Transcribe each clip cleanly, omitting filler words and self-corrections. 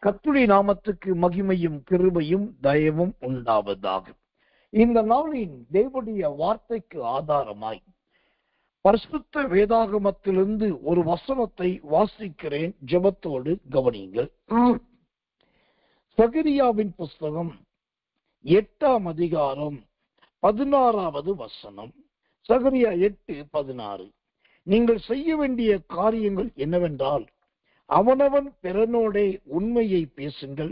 கர்த்தருடைய நாமத்துக்கு மகிமையும் கிருபையும் தயவும் உண்டாவதாக. இந்த நாளின் தேவனுடைய வார்த்தைக்கு ஆதாரமாய் பரிசுத்த வேதாகமத்திலிருந்து ஒரு வசனத்தை வாசிக்கிறேன். ஜெபத்தோடு கவனியுங்கள். சகரியாவின் புஸ்தகம் 8ஆம் அதிகாரம் 16வது வசனம். சகரியா 8:16. நீங்கள் செய்ய வேண்டிய காரியங்கள் என்னவென்றால், அவனவன் பிறனோடே உண்மையை பேசுங்கள்,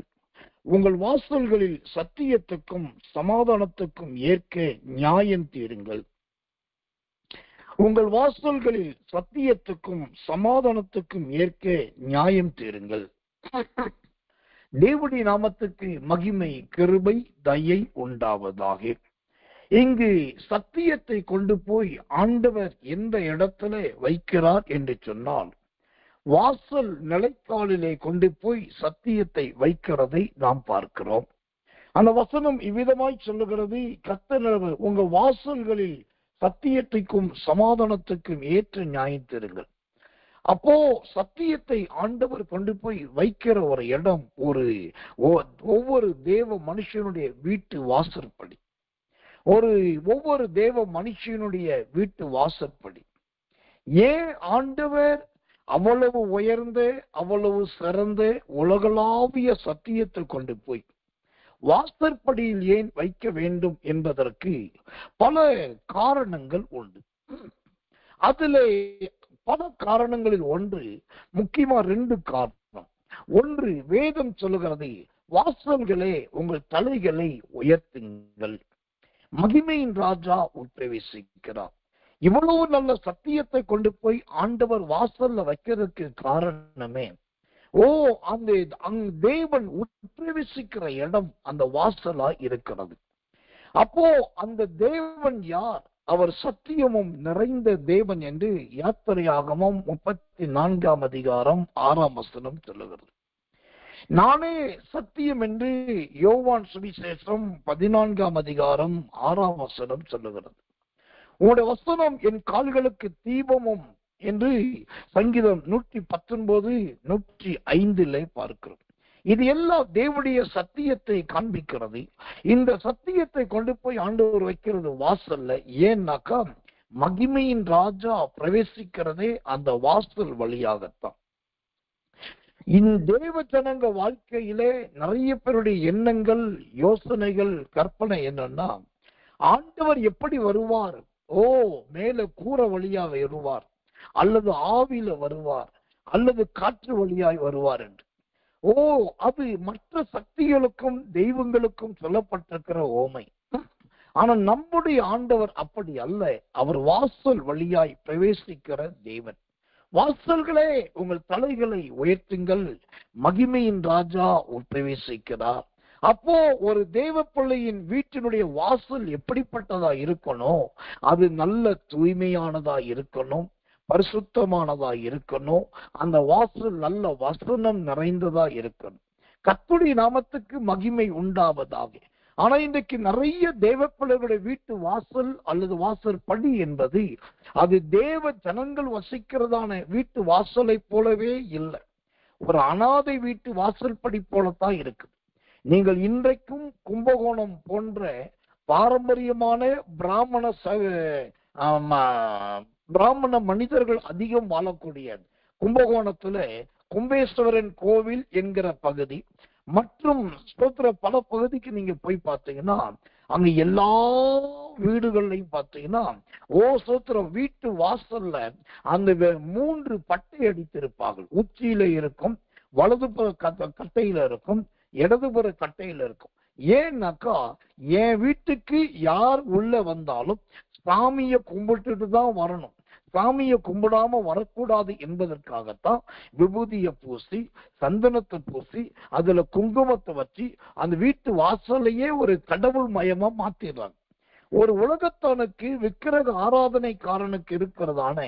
உங்கள் வாசல்களில் சத்தியத்துக்கும் சமாதானத்துக்கும் ஏற்க நியாயம் தீருங்கள். உங்கள் வாசல்களில் சத்தியத்துக்கும் சமாதானத்துக்கும் ஏற்க நியாயம் தீருங்கள். தேவனுடைய நாமத்துக்கு மகிமை கிருபை தயை உண்டாவதாக. இங்கு சத்தியத்தை கொண்டு போய் ஆண்டவர் எந்த இடத்துல வைக்கிறார் என்று சொன்னால், வாசல் நிலைக்காலிலே கொண்டு போய் சத்தியத்தை வைக்கிறதை நாம் பார்க்கிறோம். அந்த வசனம் இவ்விதமாய் சொல்லுகிறது, கர்த்தர் உங்க வாசல்களில் சத்தியத்துக்கும் சமாதானத்துக்கும் ஏற்ற நியாயம் தீருங்கள். அப்போ சத்தியத்தை ஆண்டவர் கொண்டு போய் வைக்கிற ஒரு இடம் ஒவ்வொரு தேவ மனுஷனுடைய வீட்டு வாசற்படி. ஒவ்வொரு தேவ மனுஷனுடைய வீட்டு வாசற்படி. ஏன் ஆண்டவர் அவ்வளவு உயர்ந்த அவ்வளவு சிறந்த உலகளாவிய சத்தியத்தை கொண்டு போய் வாசற்படியில் ஏன் வைக்க வேண்டும் என்பதற்கு பல காரணங்கள் உண்டு. அதிலே பல காரணங்களில் ஒன்று, முக்கியமா 2 காரணம். ஒன்று, வேதம் சொல்லுகிறது, வாசல்களே உங்கள் தலைகளை உயர்த்துங்கள், மகிமையின் ராஜா உட்பிரவேசிக்கிறார். இவ்வளவு நல்ல சத்தியத்தை கொண்டு போய் ஆண்டவர் வாசல்ல வைக்கிறதுக்கு காரணமே, அந்த தேவன் உட்பிரவேசிக்கிற இடம் அந்த வாசலா இருக்கிறது. அப்போ அந்த தேவன் யார்? அவர் சத்தியமும் நிறைந்த தேவன் என்று யாத்திரையாகமம் 34ஆம் அதிகாரம் 6ஆம் வசனம் சொல்லுகிறது. நானே சத்தியம் என்று யோவான் சுவிசேஷம் 14ஆம் அதிகாரம் 6ஆம் வசனம் சொல்லுகிறது. உங்களுடைய வசனம் என் கால்களுக்கு தீபமும் என்று சங்கீதம் 119, 105 பார்க்கிறோம். இது எல்லாம் தேவனுடைய சத்தியத்தை காண்பிக்கிறது. இந்த சத்தியத்தை கொண்டு போய் ஆண்டவர் வைக்கிறது வாசல்ல. ஏன்னாக்கா, மகிமையின் ராஜா பிரவேசிக்கிறதே அந்த வாசல் வழியாகத்தான். இந்த தேவ ஜனங்க வாழ்க்கையிலே நிறைய பேருடைய எண்ணங்கள், யோசனைகள், கற்பனை என்னன்னா, ஆண்டவர் எப்படி வருவார்? மேல கூரை வழியாக வருவார், அல்லது ஆவியில வருவார், அல்லது காற்று வழியாய் வருவார் என்று. அது மற்ற சக்திகளுக்கும் தெய்வங்களுக்கும் சொல்லப்பட்டிருக்கிற ஓமை. ஆனா நம்முடைய ஆண்டவர் அப்படி அல்ல. அவர் வாசல் வழியாய் பிரவேசிக்கிற தேவன். வாசல்களே உங்கள் தலைகளை உயர்த்துங்கள், மகிமையின் ராஜா பிரவேசிக்கிறார். அப்போ ஒரு தேவ பிள்ளையின் வீட்டினுடைய வாசல் எப்படிப்பட்டதா இருக்கணும்? அது நல்ல தூய்மையானதா இருக்கணும், பரிசுத்தமானதா இருக்கணும். அந்த வாசல் நல்ல வசனம் நிறைந்ததா இருக்கணும். கர்த்தருடைய நாமத்துக்கு மகிமை உண்டாவதாக. ஆனா இன்றைக்கு நிறைய தேவ பிள்ளைகளுடைய வீட்டு வாசல் அல்லது வாசல் படி என்பது அது தேவ ஜனங்கள் வசிக்கிறதான வீட்டு வாசலை போலவே இல்லை. ஒரு அனாதை வீட்டு வாசல் படி போலத்தான் இருக்கு. நீங்கள் இன்றைக்கும் கும்பகோணம் போன்ற பாரம்பரியமான பிராமண மனிதர்கள் அதிகம் வாழக்கூடிய கும்பகோணத்துல கும்பேஸ்வரன் கோவில் என்கிற பகுதி மற்றும் பல பகுதிக்கு நீங்க போய் பார்த்தீங்கன்னா, அங்க எல்லா வீடுகள்லையும் பார்த்தீங்கன்னா வீட்டு வாசல்ல அந்த 3 பட்டை அடித்திருப்பார்கள். உச்சியில இருக்கும், வலதுபுற கட்டையில இருக்கும், இடதுபுற கட்டையில இருக்கும். ஏன்னாக்கா, என் வீட்டுக்கு யார் உள்ள வந்தாலும் சாமிய கும்பிட்டுட்டு தான் வரணும், சாமியை கும்பிடாம வரக்கூடாது என்பதற்காகத்தான் விபூதியை பூசி, சந்தனத்தை பூசி, அதுல குங்குமத்தை வச்சு அந்த வீட்டு வாசலையே ஒரு கடவுள் மயமா மாத்திடுறாங்க. ஒரு உலகத்தானுக்கு விக்கிரக ஆராதனைக்காரனுக்கு இருக்கிறதான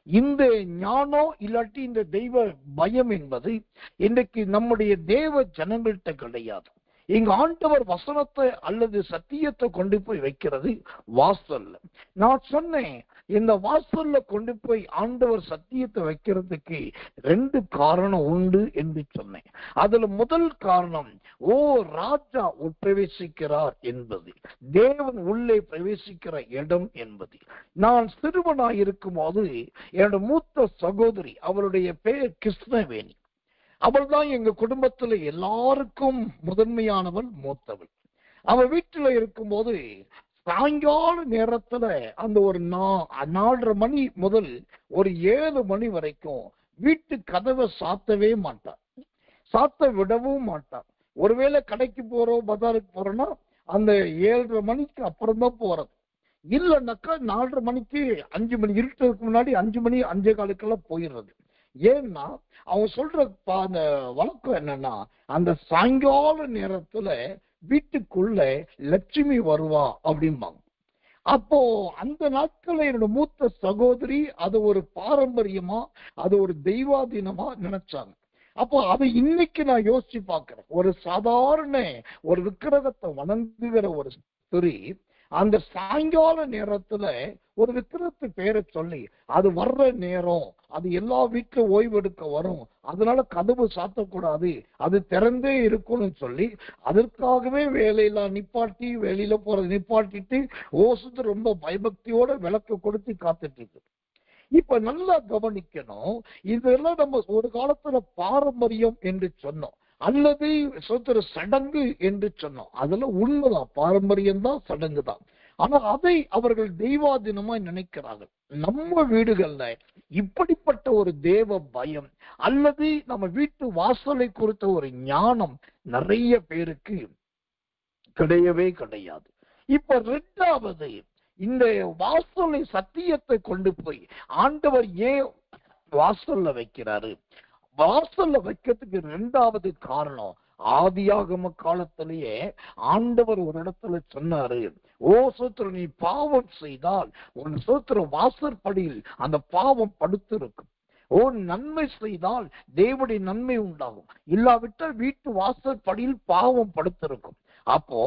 இந்த ஞானம் இல்லாட்டி இந்த தெய்வ பயம் என்பது இன்றைக்கு நம்முடைய தேவ ஜனங்கள்கிட்ட கிடையாது. இங்க ஆண்டவர் வசனத்தை அல்லது சத்தியத்தை கொண்டு போய் வைக்கிறது வாசல்ல. நான் சொன்னேன், இந்த வாசல்ல கொண்டு போய் ஆண்டவர் சத்தியத்தை வைக்கிறதுக்கு 2 காரணம் உண்டு என்று சொன்னேன். அதுல முதல் காரணம், ராஜா பிரவேசிக்கிறார் என்பது, தேவன் உள்ளே பிரவேசிக்கிற இடம் என்பது. நான் சிறுவனாயிருக்கும் போது என்னோட மூத்த சகோதரி, அவளுடைய பெயர் கிருஷ்ணவேணி. அவள் தான் எங்க குடும்பத்துல எல்லாருக்கும் முதன்மையானவள், மூத்தவள். அவ வீட்டுல இருக்கும்போது சாயங்கால நேரத்துல அந்த ஒரு 4:30 மணி முதல் ஒரு 7 மணி வரைக்கும் வீட்டு கதவை சாத்தவே மாட்டார், சாத்த விடவும் மாட்டார். ஒருவேளை கடைக்கு போறோம், பஜாருக்கு போறோம்னா அந்த 7:30 மணிக்கு அப்புறம் தான் போறது. இல்லைன்னாக்கா 4:30 மணிக்கு 5 மணி இருட்டுக்கு முன்னாடி 5 மணி 5:15 போயிடுறது. ஏன்னா அவங்க சொல்ற அந்த வழக்கம் என்னன்னா, அந்த சாயங்கால நேரத்துல வீட்டுக்குள்ள லட்சுமி வருவா அப்படிம்பாங்க. அப்போ அந்த நாட்கள்ல என்னோட மூத்த சகோதரி அது ஒரு பாரம்பரியமா, அது ஒரு தெய்வாதீனமா நினைச்சாங்க. அப்போ அதை இன்னைக்கு நான் யோசிச்சு பார்க்கிறேன். ஒரு சாதாரண ஒரு விக்கிரகத்தை வணங்குகிற ஒரு ஸ்திரீ அந்த சாயங்கால நேரத்துல ஒரு விக்கிரகத்து பேரை சொல்லி, அது வர்ற நேரம், அது எல்லா வீட்டுல ஓய்வெடுக்க வரும், அதனால கதவு சாத்தக்கூடாது, அது திறந்தே இருக்கும்னு சொல்லி அதற்காகவே வேலையெல்லாம் நிப்பாட்டி, வெளியில போறதை நிப்பாட்டிட்டு ஓசுத்து ரொம்ப பயபக்தியோட விளக்கு கொடுத்து காத்துட்டு இருக்கு. இப்ப நல்லா கவனிக்கணும், இதெல்லாம் நம்ம ஒரு காலத்துல பாரம்பரியம் என்று சொன்னோம், அல்லது சொத்துற சடங்கு என்று சொன்னோம். அதெல்லாம் உண்மைதான், பாரம்பரியம் தான், சடங்கு தான். ஆனா அதை அவர்கள் தெய்வாதீனமா நினைக்கிறார்கள். நம்ம வீடுகள்ல இப்படிப்பட்ட ஒரு தேவ பயம் அல்லது நம்ம வீட்டு வாசலை குறித்த ஒரு ஞானம் நிறைய பேருக்கு கிடையவே கிடையாது. இப்ப 2வது, இந்த வாசலை சத்தியத்தை கொண்டு போய் ஆண்டவர் ஏன் வாசல்ல வைக்கிறாரு? வாசல்ல வைக்கிறதுக்கு 2வது காரணம், ஆதியாகம காலத்திலேயே ஆண்டவர் ஒரு இடத்துல சொன்னாரு, சோத்திரம், நீ பாவம் செய்தால் உன் சோத்திரம் வாசற்படியில் அந்த பாவம் படுத்திருக்கும். நன்மை செய்தால் தேவனுடைய நன்மை உண்டாகும், இல்லாவிட்டால் வீட்டு வாசற்படியில் பாவம் படுத்திருக்கும். அப்போ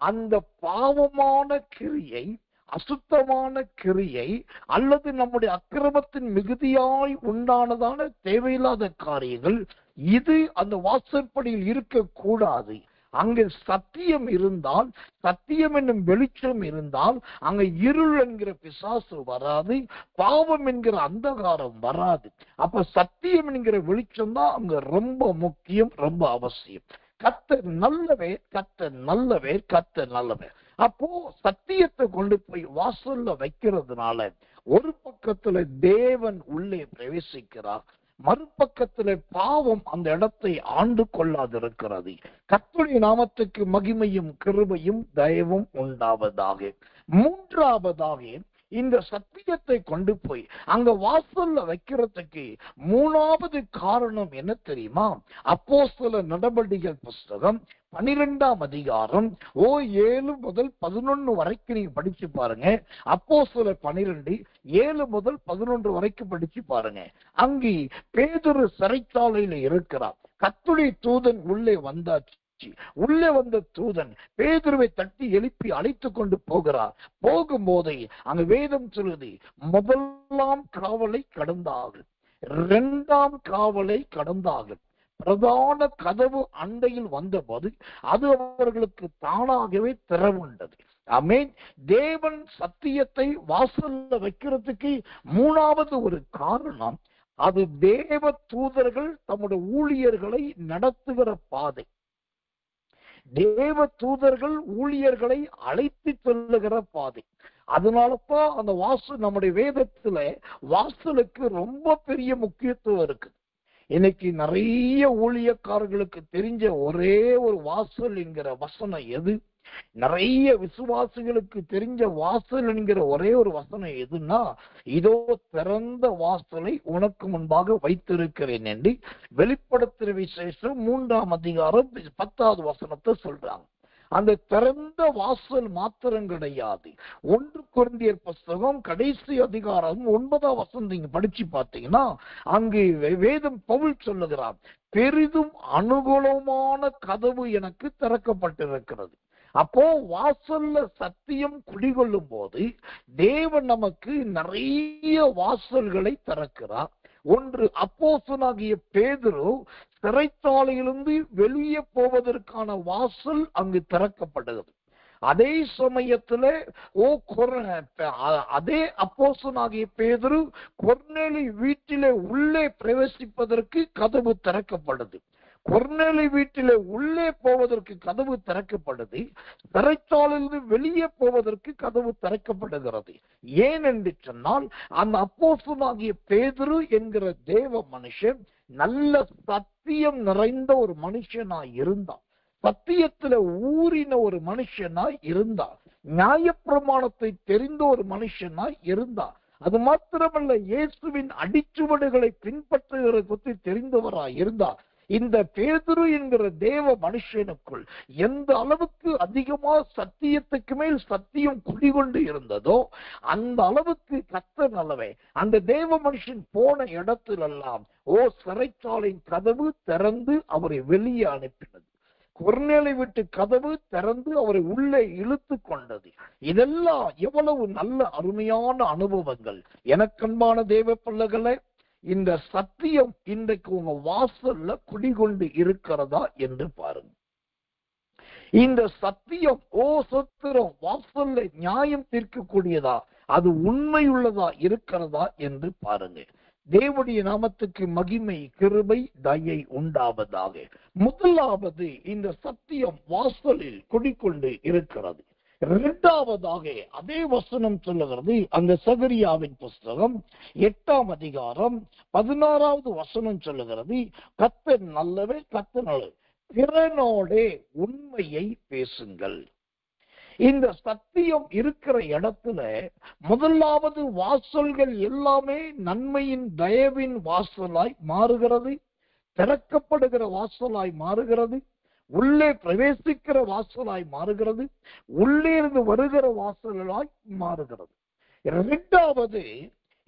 அந்த பாவமான கிரியை, அசுத்தமான கிரியை அல்லது நம்முடைய அக்கிரமத்தின் மிகுதியாய் உண்டானதான தேவையில்லாத காரியங்கள், இது அந்த வாசற்படியில் இருக்கக்கூடாது. அங்கு சத்தியம் இருந்தால், சத்தியம் என்னும் வெளிச்சம் இருந்தால் அங்க இருள் என்கிற பிசாசு வராது, பாவம் என்கிற அந்தகாரம் வராது. அப்ப சத்தியம் என்கிற வெளிச்சம் தான் அங்க ரொம்ப முக்கியம், ரொம்ப அவசியம். கர்த்தர் நல்லவர், கர்த்தர் நல்லவர், கர்த்தர் நல்லவர். அப்போ சத்தியத்தை கொண்டு போய் வாசல்ல வைக்கிறதுனால ஒரு பக்கத்துல தேவன் உள்ளே பிரவேசிக்கிறார், மறுபக்கத்துல பாவம் அந்த இடத்தை ஆண்டு கொள்ளாதிருக்கிறது. கர்த்தருடைய நாமத்துக்கு மகிமையும் கிருபையும் தயவும் உண்டாவதாக. 3வதாக, இந்த சத்தியத்தை கொண்டு போய் அங்க வாசல்ல வைக்கிறதுக்கு 3வது காரணம் என்ன தெரியுமா? அப்போஸ்தலர் நடபடிகள் புஸ்தகம் 12ஆம் அதிகாரம் 7 முதல் 11 வரைக்கும் நீங்க படிச்சு பாருங்க. அப்போஸ்தலர் 12 7 முதல் 11 வரைக்கும் படிச்சு பாருங்க. அங்கே பேதுரு சிறைச்சாலையில இருக்கிறார். கர்த்தருடைய தூதன் உள்ளே வந்தாச்சு. உள்ளே வந்த தூதன் பேதுருவை தட்டி எழுப்பி அழைத்து கொண்டு போகிறார். போகும்போதே அங்க வேதம் சொல்லுது, முதலாம் காவலை கடந்தார்கள், 2ஆம் காவலை கடந்தார்கள். பிரதான கதவு அண்டையில் வந்தபோது அது அவர்களுக்கு தானாகவே திறவுண்டது. ஆமென். தேவன் சத்தியத்தை வாசல்ல வைக்கிறதுக்கு 3வது ஒரு காரணம், அது தேவ தூதர்கள் தம்முடைய ஊழியர்களை நடத்துகிற பாதை, தேவ தூதர்கள் ஊழியர்களை அழைத்து செல்லுகிற பாதை. அதனாலதான் அந்த வாசல், நம்முடைய வேதத்துல வாசலுக்கு ரொம்ப பெரிய முக்கியத்துவம் இருக்கு. இன்னைக்கு நிறைய ஊழியக்காரர்களுக்கு தெரிஞ்ச ஒரே ஒரு வாசல் என்கிற வசனம் எது? நிறைய விசுவாசிகளுக்கு தெரிஞ்ச வாசல் என்கிற ஒரே ஒரு வசனம் எதுன்னா, இதோ திறந்த வாசலை உனக்கு முன்பாக வைத்திருக்கிறேன் என்று வெளிப்படுத்துற விசேஷம் 3ஆம் அதிகாரம் 10வது வசனத்தை சொல்றாங்க. அந்த திறந்த வாசல் மாத்திரம் கிடையாது. 1 கொரிந்தியர் புஸ்தகம் கடைசி அதிகாரம் 9ஆம் வசனம் நீங்க படிச்சு பார்த்தீங்கன்னா அங்கு வேதம் பவுல் சொல்லுகிறார், பெரிதும் அனுகூலமான கதவு எனக்கு திறக்கப்பட்டிருக்கிறது. அப்போ வாசல்ல சத்தியம் குடிகொள்ளும் போது தேவன் நமக்கு நிறைய வாசல்களை திறக்கிறார். ஒன்று, அப்போஸ்தலனாகிய பேதுரு சிறைச்சாலையிலிருந்து வெளியே போவதற்கான வாசல் அங்கு திறக்கப்படுகிறது. அதே சமயத்துல அதே அப்போஸ்தலனாகிய பேதுரு கொர்நேலி வீட்டிலே உள்ளே பிரவேசிப்பதற்கு கதவு திறக்கப்படுது. கொர்நேலி வீட்டிலே உள்ளே போவதற்கு கதவு திறக்கப்படுது. சிறைச்சாலையிலிருந்து வெளியே போவதற்கு கதவு திறக்கப்படுகிறது. ஏன் என்று சொன்னால் அந்த அப்போஸ்தலனாகிய பேதுரு என்கிற தேவ மனுஷன் நல்ல சத்தியம் நிறைந்த ஒரு மனுஷனாய் இருந்தான். சத்தியத்துல ஊறின ஒரு மனுஷனாய் இருந்தார். நியாயப்பிரமாணத்தை தெரிந்த ஒரு மனுஷனாய் இருந்தார். அது மாத்திரமல்ல, இயேசுவின் அடிச்சுவடுகளை பின்பற்றுகிற பற்றி தெரிந்தவராய் இருந்தார். இந்த பேதுரு என்கிற தேவ மனுஷனுக்குள் எந்த அளவுக்கு அதிகமா சத்தியத்துக்கு மேல் சத்தியம் குடிகொண்டு இருந்ததோ அந்த அளவுக்கு கர்த்தர் நல்லவே. அந்த தேவ மனுஷன் போன இடத்திலெல்லாம் சிறைச்சாலையின் கதவு திறந்து அவரை வெளியே அனுப்பினது. கொர்நேலி வீட்டு கதவு திறந்து அவரை உள்ளே இழுத்து கொண்டது. இதெல்லாம் எவ்வளவு நல்ல அருமையான அனுபவங்கள். எனக்கன்பான தேவ பிள்ளைகளே, இந்த சத்தியம் இன்றைக்கு உங்க வாசல்ல குடிகொண்டு இருக்கிறதா என்று பாருங்க. இந்த சத்தியம் சத்திரம் வாசல்ல நியாயம் தீர்க்கக்கூடியதா, அது உண்மையுள்ளதா இருக்கிறதா என்று பாருங்க. தேவனுடைய நாமத்துக்கு மகிமை, கிருபை, தயை உண்டாவதாக. முதலாவது, இந்த சத்தியம் வாசலில் குடிகொண்டு இருக்கிறது. இரண்டாவதாக அதே வசனம் சொல்லுகிறது, அந்த சகரியாவின் புஸ்தகம் 8ஆம் அதிகாரம் 16வது வசனம் சொல்லுகிறது, கர்த்தர் நல்லவர், கர்த்தர் நல்லவர், பிறனோடே உண்மையை பேசுங்கள். இந்த சத்தியம் இருக்கிற இடத்துல முதலாவது வாசல்கள் எல்லாமே நன்மையின் தயவின் வாசலாய் மாறுகிறது, திறக்கப்படுகிற வாசலாய் மாறுகிறது, உள்ளே பிரவேசிக்கிற வாசலாய் மாறுகிறது, உள்ளே இருந்து வருகிற வாசலாய் மாறுகிறது. இரண்டாவது,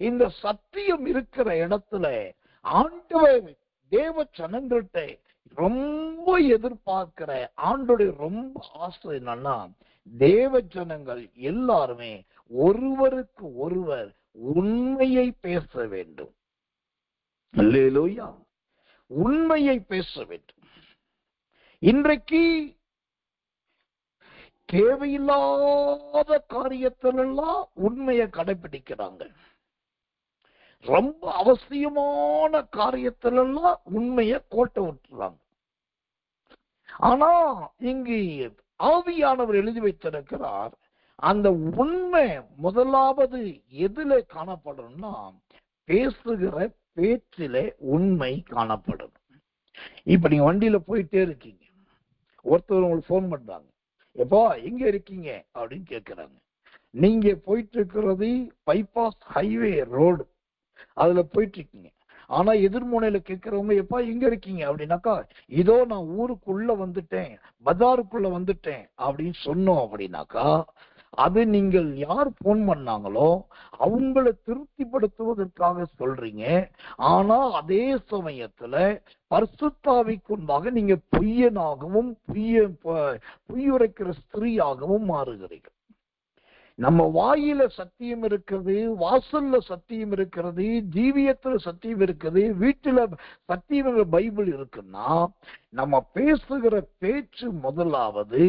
இந்த சத்தியம் இருக்கிற இடத்துல ஆண்டவர் தேவ ஜனங்கள்கிட்ட ரொம்ப எதிர்பார்க்கிற ஆண்டோடைய ரொம்ப ஆசை என்னன்னா, தேவ ஜனங்கள் எல்லாருமே ஒருவருக்கு ஒருவர் உண்மையை பேச வேண்டும். அல்லேலூயா, உண்மையை பேச வேண்டும். இன்றைக்கு தேவையில்லாத காரியத்திலெல்லாம் உண்மையை கடைபிடிக்கிறாங்க. ரொம்ப அவசியமான காரியத்திலெல்லாம் உண்மையை கோட்டை விட்டுறாங்க. ஆனா இங்கு ஆவியானவர் எழுதி வைத்திருக்கிறார், அந்த உண்மை முதலாவது எதுல காணப்படணும்னா பேசுகிற பேச்சிலே உண்மை காணப்படும். இப்ப நீங்க வண்டியில போயிட்டே இருக்கீங்க, ஒருத்தர் உங்களுக்கு போன் பண்றாங்க, எப்பா எங்க இருக்கீங்க அப்படின்னு கேட்கிறாங்க. நீங்க போயிட்டு இருக்கிறது பைபாஸ் ஹைவே ரோடு, அதுல போயிட்டு இருக்கீங்க. ஆனா எதிர்முனையில கேட்கிறவங்க எப்பா எங்க இருக்கீங்க அப்படின்னாக்கா, இதோ நான் ஊருக்குள்ள வந்துட்டேன், பஜாருக்குள்ள வந்துட்டேன் அப்படின்னு சொன்னோம் அப்படின்னாக்கா, அது நீங்கள் யார் போன் பண்ணாங்களோ அவங்களை திருப்திப்படுத்துவதற்காக சொல்றீங்க. ஆனா அதே சமயத்துல பரிசுத்தாவிக்குள்ளாக நீங்க பொய்யனாகவும் பொய்யுரைக்கிற ஸ்திரீயாகவும் மாறுகிறீர்கள். நம்ம வாயில சத்தியம் இருக்கிறது, வாசல்ல சத்தியம் இருக்கிறது, ஜீவியத்துல சத்தியம் இருக்குது, வீட்டுல சத்தியம் பைபிள் இருக்குன்னா நம்ம பேசுகிற பேச்சு முதலாவது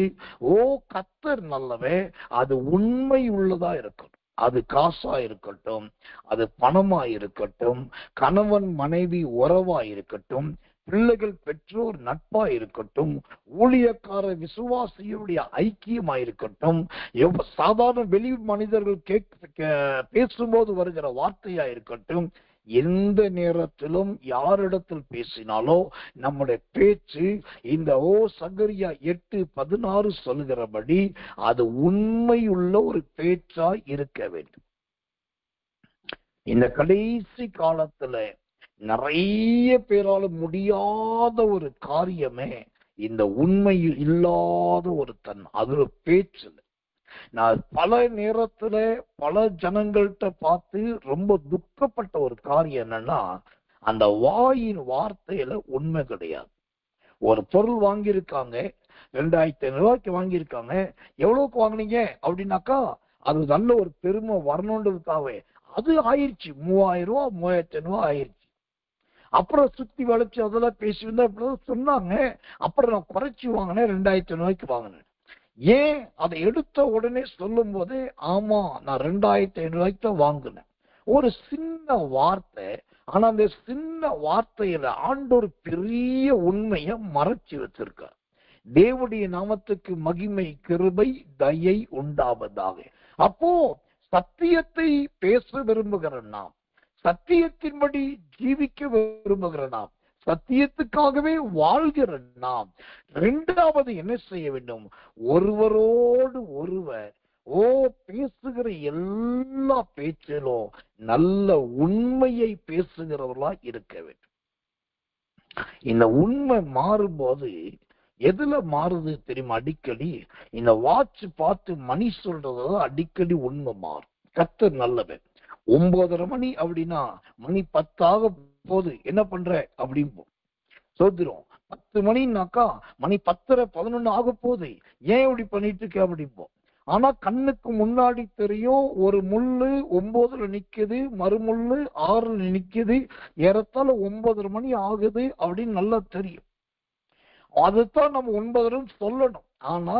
கர்த்தர் நல்லவே, அது உண்மை உள்ளதா இருக்கணும். அது காசா இருக்கட்டும், அது பணமா இருக்கட்டும், கணவன் மனைவி உறவா இருக்கட்டும், பிள்ளைகள் பெற்றோர் நட்பா இருக்கட்டும், ஊழியக்கார விசுவாசியுடைய ஐக்கியமா இருக்கட்டும், சாதாரண வெளி மனிதர்கள் பேசும்போது வருகிற வார்த்தையா இருக்கட்டும், எந்த நேரத்திலும் யாரிடத்தில் பேசினாலோ நம்முடைய பேச்சு இந்த சகரியா 8:16 சொல்லுகிறபடி அது உண்மையுள்ள ஒரு பேச்சா இருக்க வேண்டும். இந்த கடைசி காலத்துல நிறைய பேரால முடியாத ஒரு காரியமே இந்த உண்மை இல்லாத ஒருத்தன். அது ஒரு பேச்சு. நான் பல நேரத்துல பல ஜனங்கள்கிட்ட பார்த்து ரொம்ப துக்கப்பட்ட ஒரு காரியம் என்னன்னா, அந்த வாயின் வார்த்தையில உண்மை கிடையாது. ஒரு பொருள் வாங்கியிருக்காங்க, 2500 ரூபாய்க்கு வாங்கியிருக்காங்க. எவ்வளவுக்கு வாங்கினீங்க அப்படின்னாக்கா, அது நல்ல ஒரு பெருமை வரணுன்றதுக்காகவே அது ஆயிடுச்சு 3000 ரூபாய் 3500 ரூபாய் ஆயிடுச்சு. அப்புறம் சுத்தி வளைச்சு அதெல்லாம் பேசியிருந்தா இப்படிதான் சொன்னாங்க. அப்புறம் நான் குறைச்சி வாங்கினேன், 2500 ரூபாய்க்கு வாங்கினேன். ஏன் அதை எடுத்த உடனே சொல்லும் போது, ஆமா நான் 2500 ரூபாய்க்கு தான் வாங்கினேன். ஒரு சின்ன வார்த்தை, ஆனா அந்த சின்ன வார்த்தையில ஆண்டவர் பெரிய உண்மையை மறைச்சு வச்சிருக்கார். தேவனுடைய நாமத்துக்கு மகிமை, கிருபை, தயை உண்டாவதாக. அப்போ சத்தியத்தை பேச விரும்புகிற நாம், சத்தியத்தின்படி ஜீவிக்க விரும்புகிற நாம், சத்தியத்துக்காகவே வாழ்கிற நாம், இரண்டாவது என்ன செய்ய வேண்டும்? ஒருவரோடு ஒருவர் பேசுகிற எல்லா பேச்சிலும் நல்ல உண்மையை பேசுகிறவர்களா இருக்க வேண்டும். இந்த உண்மை மாறும்போது எதுல மாறுது தெரியுமா? அடிக்கடி இந்த வாட்ச் பார்த்து மணி சொல்றது அடிக்கடி உண்மை மாறும். கர்த்தர் நல்லவன். 9:30 மணி அப்படின்னா மணி 10 போது என்ன பண்ற அப்படிம்போம். சோதிரும் 10 மணினாக்கா மணி 10:30 11 ஆக போகுது, ஏன் இப்படி பண்ணிட்டு இருக்க அப்படிம்போம். ஆனா கண்ணுக்கு முன்னாடி தெரியும், ஒரு முள்ளு 9ல நிக்குது, மறுமுள்ளு 6ல நிக்குது, ஏறத்தாழ 9:30 மணி ஆகுது அப்படின்னு நல்லா தெரியும். அதுதான் நம்ம 9:30 சொல்லணும். ஆனா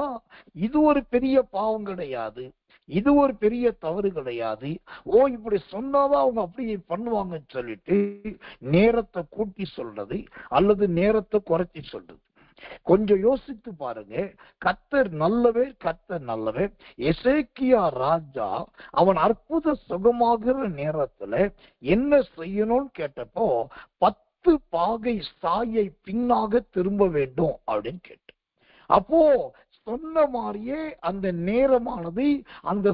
இது ஒரு பெரிய பாவம் கிடையாது, இது ஒரு பெரிய தவறு கிடையாது. இப்படி சொன்னாதான் அவங்க அப்படி பண்ணுவாங்கன்னு சொல்லிட்டு நேரத்தை கூட்டி சொல்றது அல்லது நேரத்தை குறைச்சி சொல்றது. கொஞ்சம் யோசித்து பாருங்க. கர்த்தர் நல்லவே, கர்த்தர் நல்லவே. எசேக்கியா ராஜா அவன் அற்புத சுகமாகிற நேரத்துல என்ன செய்யணும்னு கேட்டப்போ 10 பாகை சாயை பின்னாக திரும்ப வேண்டும் அப்படின்னு கேட்டு, அப்போ சொன்ன மாதிரியே அந்த நேரமானது அந்த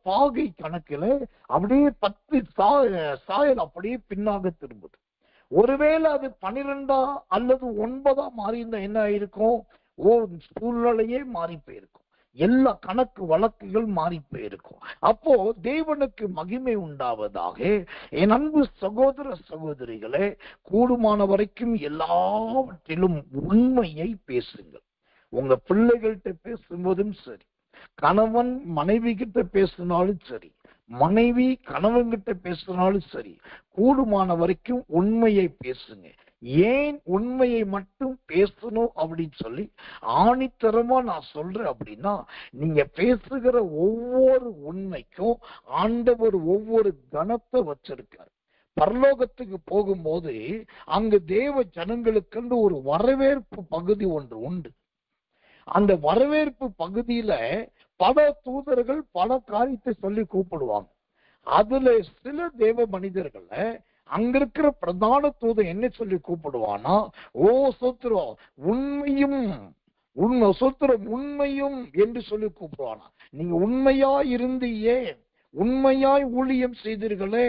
பாகை கணக்குல அப்படியே 10 சாயல் அப்படியே பின்னாக திரும்புது. ஒருவேளை அது 12 அல்லது 9 மாறி இருந்தா என்ன ஆயிருக்கும்? சூழ்நிலையே மாறி போயிருக்கும், எல்லா கணக்கு வழக்குகள் மாறி போயிருக்கும். அப்போ தேவனுக்கு மகிமை உண்டாவதாக. என் அன்பு சகோதர சகோதரிகளே, கூடுமான வரைக்கும் எல்லாவற்றிலும் உண்மையை பேசுங்கள். உங்க பிள்ளைகள்கிட்ட பேசும்போதும் சரி, கணவன் மனைவி கிட்ட பேசினாலும் சரி, மனைவி கணவன்கிட்ட பேசினாலும் சரி, கூடுமான வரைக்கும் உண்மையை பேசுங்க. ஏன் உண்மையை மட்டும் பேசணும் அப்படின்னு சொல்லி ஆணித்தரமா நான் சொல்றேன் அப்படின்னா, நீங்க பேசுகிற ஒவ்வொரு உண்மைக்கும் ஆண்டவர் ஒவ்வொரு கணத்தை வச்சிருக்காரு. பரலோகத்துக்கு போகும்போது அங்கு தேவ ஜனங்களுக்கு ஒரு வரவேற்பு பகுதி ஒன்று உண்டு. அந்த வரவேற்பு பகுதியில பல தூதர்கள் பல காரியத்தை சொல்லி கூப்பிடுவாங்க. அதுல சில தேவ மனிதர்களை அங்க இருக்கிற பிரதான தூதன் என்ன சொல்லி கூப்பிடுவானா, சோத்திரம் உண்மையும் சோத்திரம் உண்மையும் என்று சொல்லி கூப்பிடுவானா. நீங்க உண்மையா இருந்தீயே, உண்மையாய் ஊழியம் செய்தீர்களே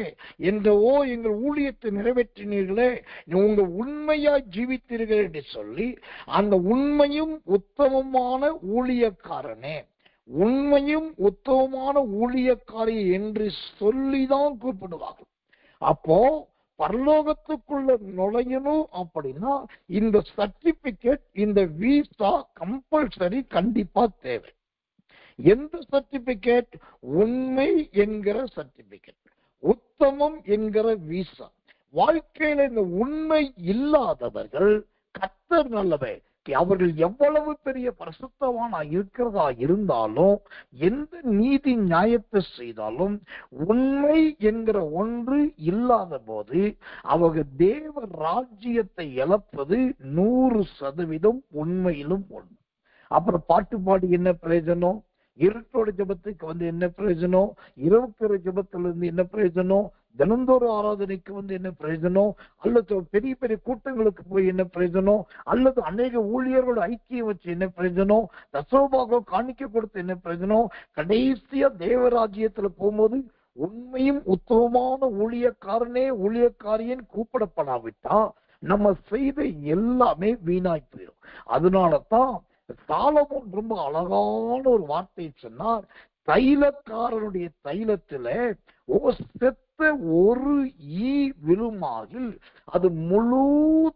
என்ற எங்கள் ஊழியத்தை நிறைவேற்றினீர்களே, உங்க உண்மையாய் ஜீவித்தீர்கள் என்று சொல்லி அந்த உண்மையும் உத்தமமான ஊழியக்காரனே, உண்மையும் உத்தமமான ஊழியக்காரி என்று சொல்லிதான் கூப்பிடுவார்கள். அப்போ பரலோகத்துக்குள்ள நுழையணும் அப்படின்னா இந்த சர்டிபிகேட், இந்த விசா கம்பல்சரி கண்டிப்பா தேவை. எந்த சர்டிபிகேட்? உண்மை என்கிற சர்டிபிகேட், உத்தமம் என்கிற விசா. வாழ்க்கையில இந்த உண்மை இல்லாதவர்கள் கர்த்தர் நல்லவே, அவர்கள் எவ்வளவு பெரிய பரிசுத்தவானா இருக்கிறதா இருந்தாலும், எந்த நீதி நியாயத்தை செய்தாலும் உண்மை என்கிற ஒன்று இல்லாத போது அவங்க தேவ ராஜ்யத்தை இழப்பது 100% உண்மையிலும் ஒன்று. அப்புறம் பாட்டு பாடி என்ன பிரயோஜனம்? இருட்டோட ஜபத்துக்கு என்ன பிரயோஜனம்? இரவுக்கிற ஜபத்துல இருந்து என்ன பிரயோஜனம்? தினந்தோறும் ஆராதனைக்கு என்ன பிரயோஜனம்? அல்லது பெரிய பெரிய கூட்டங்களுக்கு போய் என்ன பிரயோஜனம்? அல்லது அநேக ஊழியர்களோட ஐக்கியம் வச்சு என்ன பிரயோஜனம்? தசோபாகம் காணிக்க கொடுத்து என்ன பிரயோஜனம்? கடைசியா தேவராஜ்யத்துல போகும்போது உண்மையும் உத்தமமான ஊழியக்காரனே ஊழியக்காரியன் கூப்பிடப்படாவிட்டா நம்ம செய்த எல்லாமே வீணாய் போயிடும். அதனாலதான் சாலமோன் ரொம்ப அழகான ஒரு வார்த்தை சொன்னார். தைலக்காரனுடைய தைலத்துல செத்த ஒரு ஈ விழுமாகில் அது முழு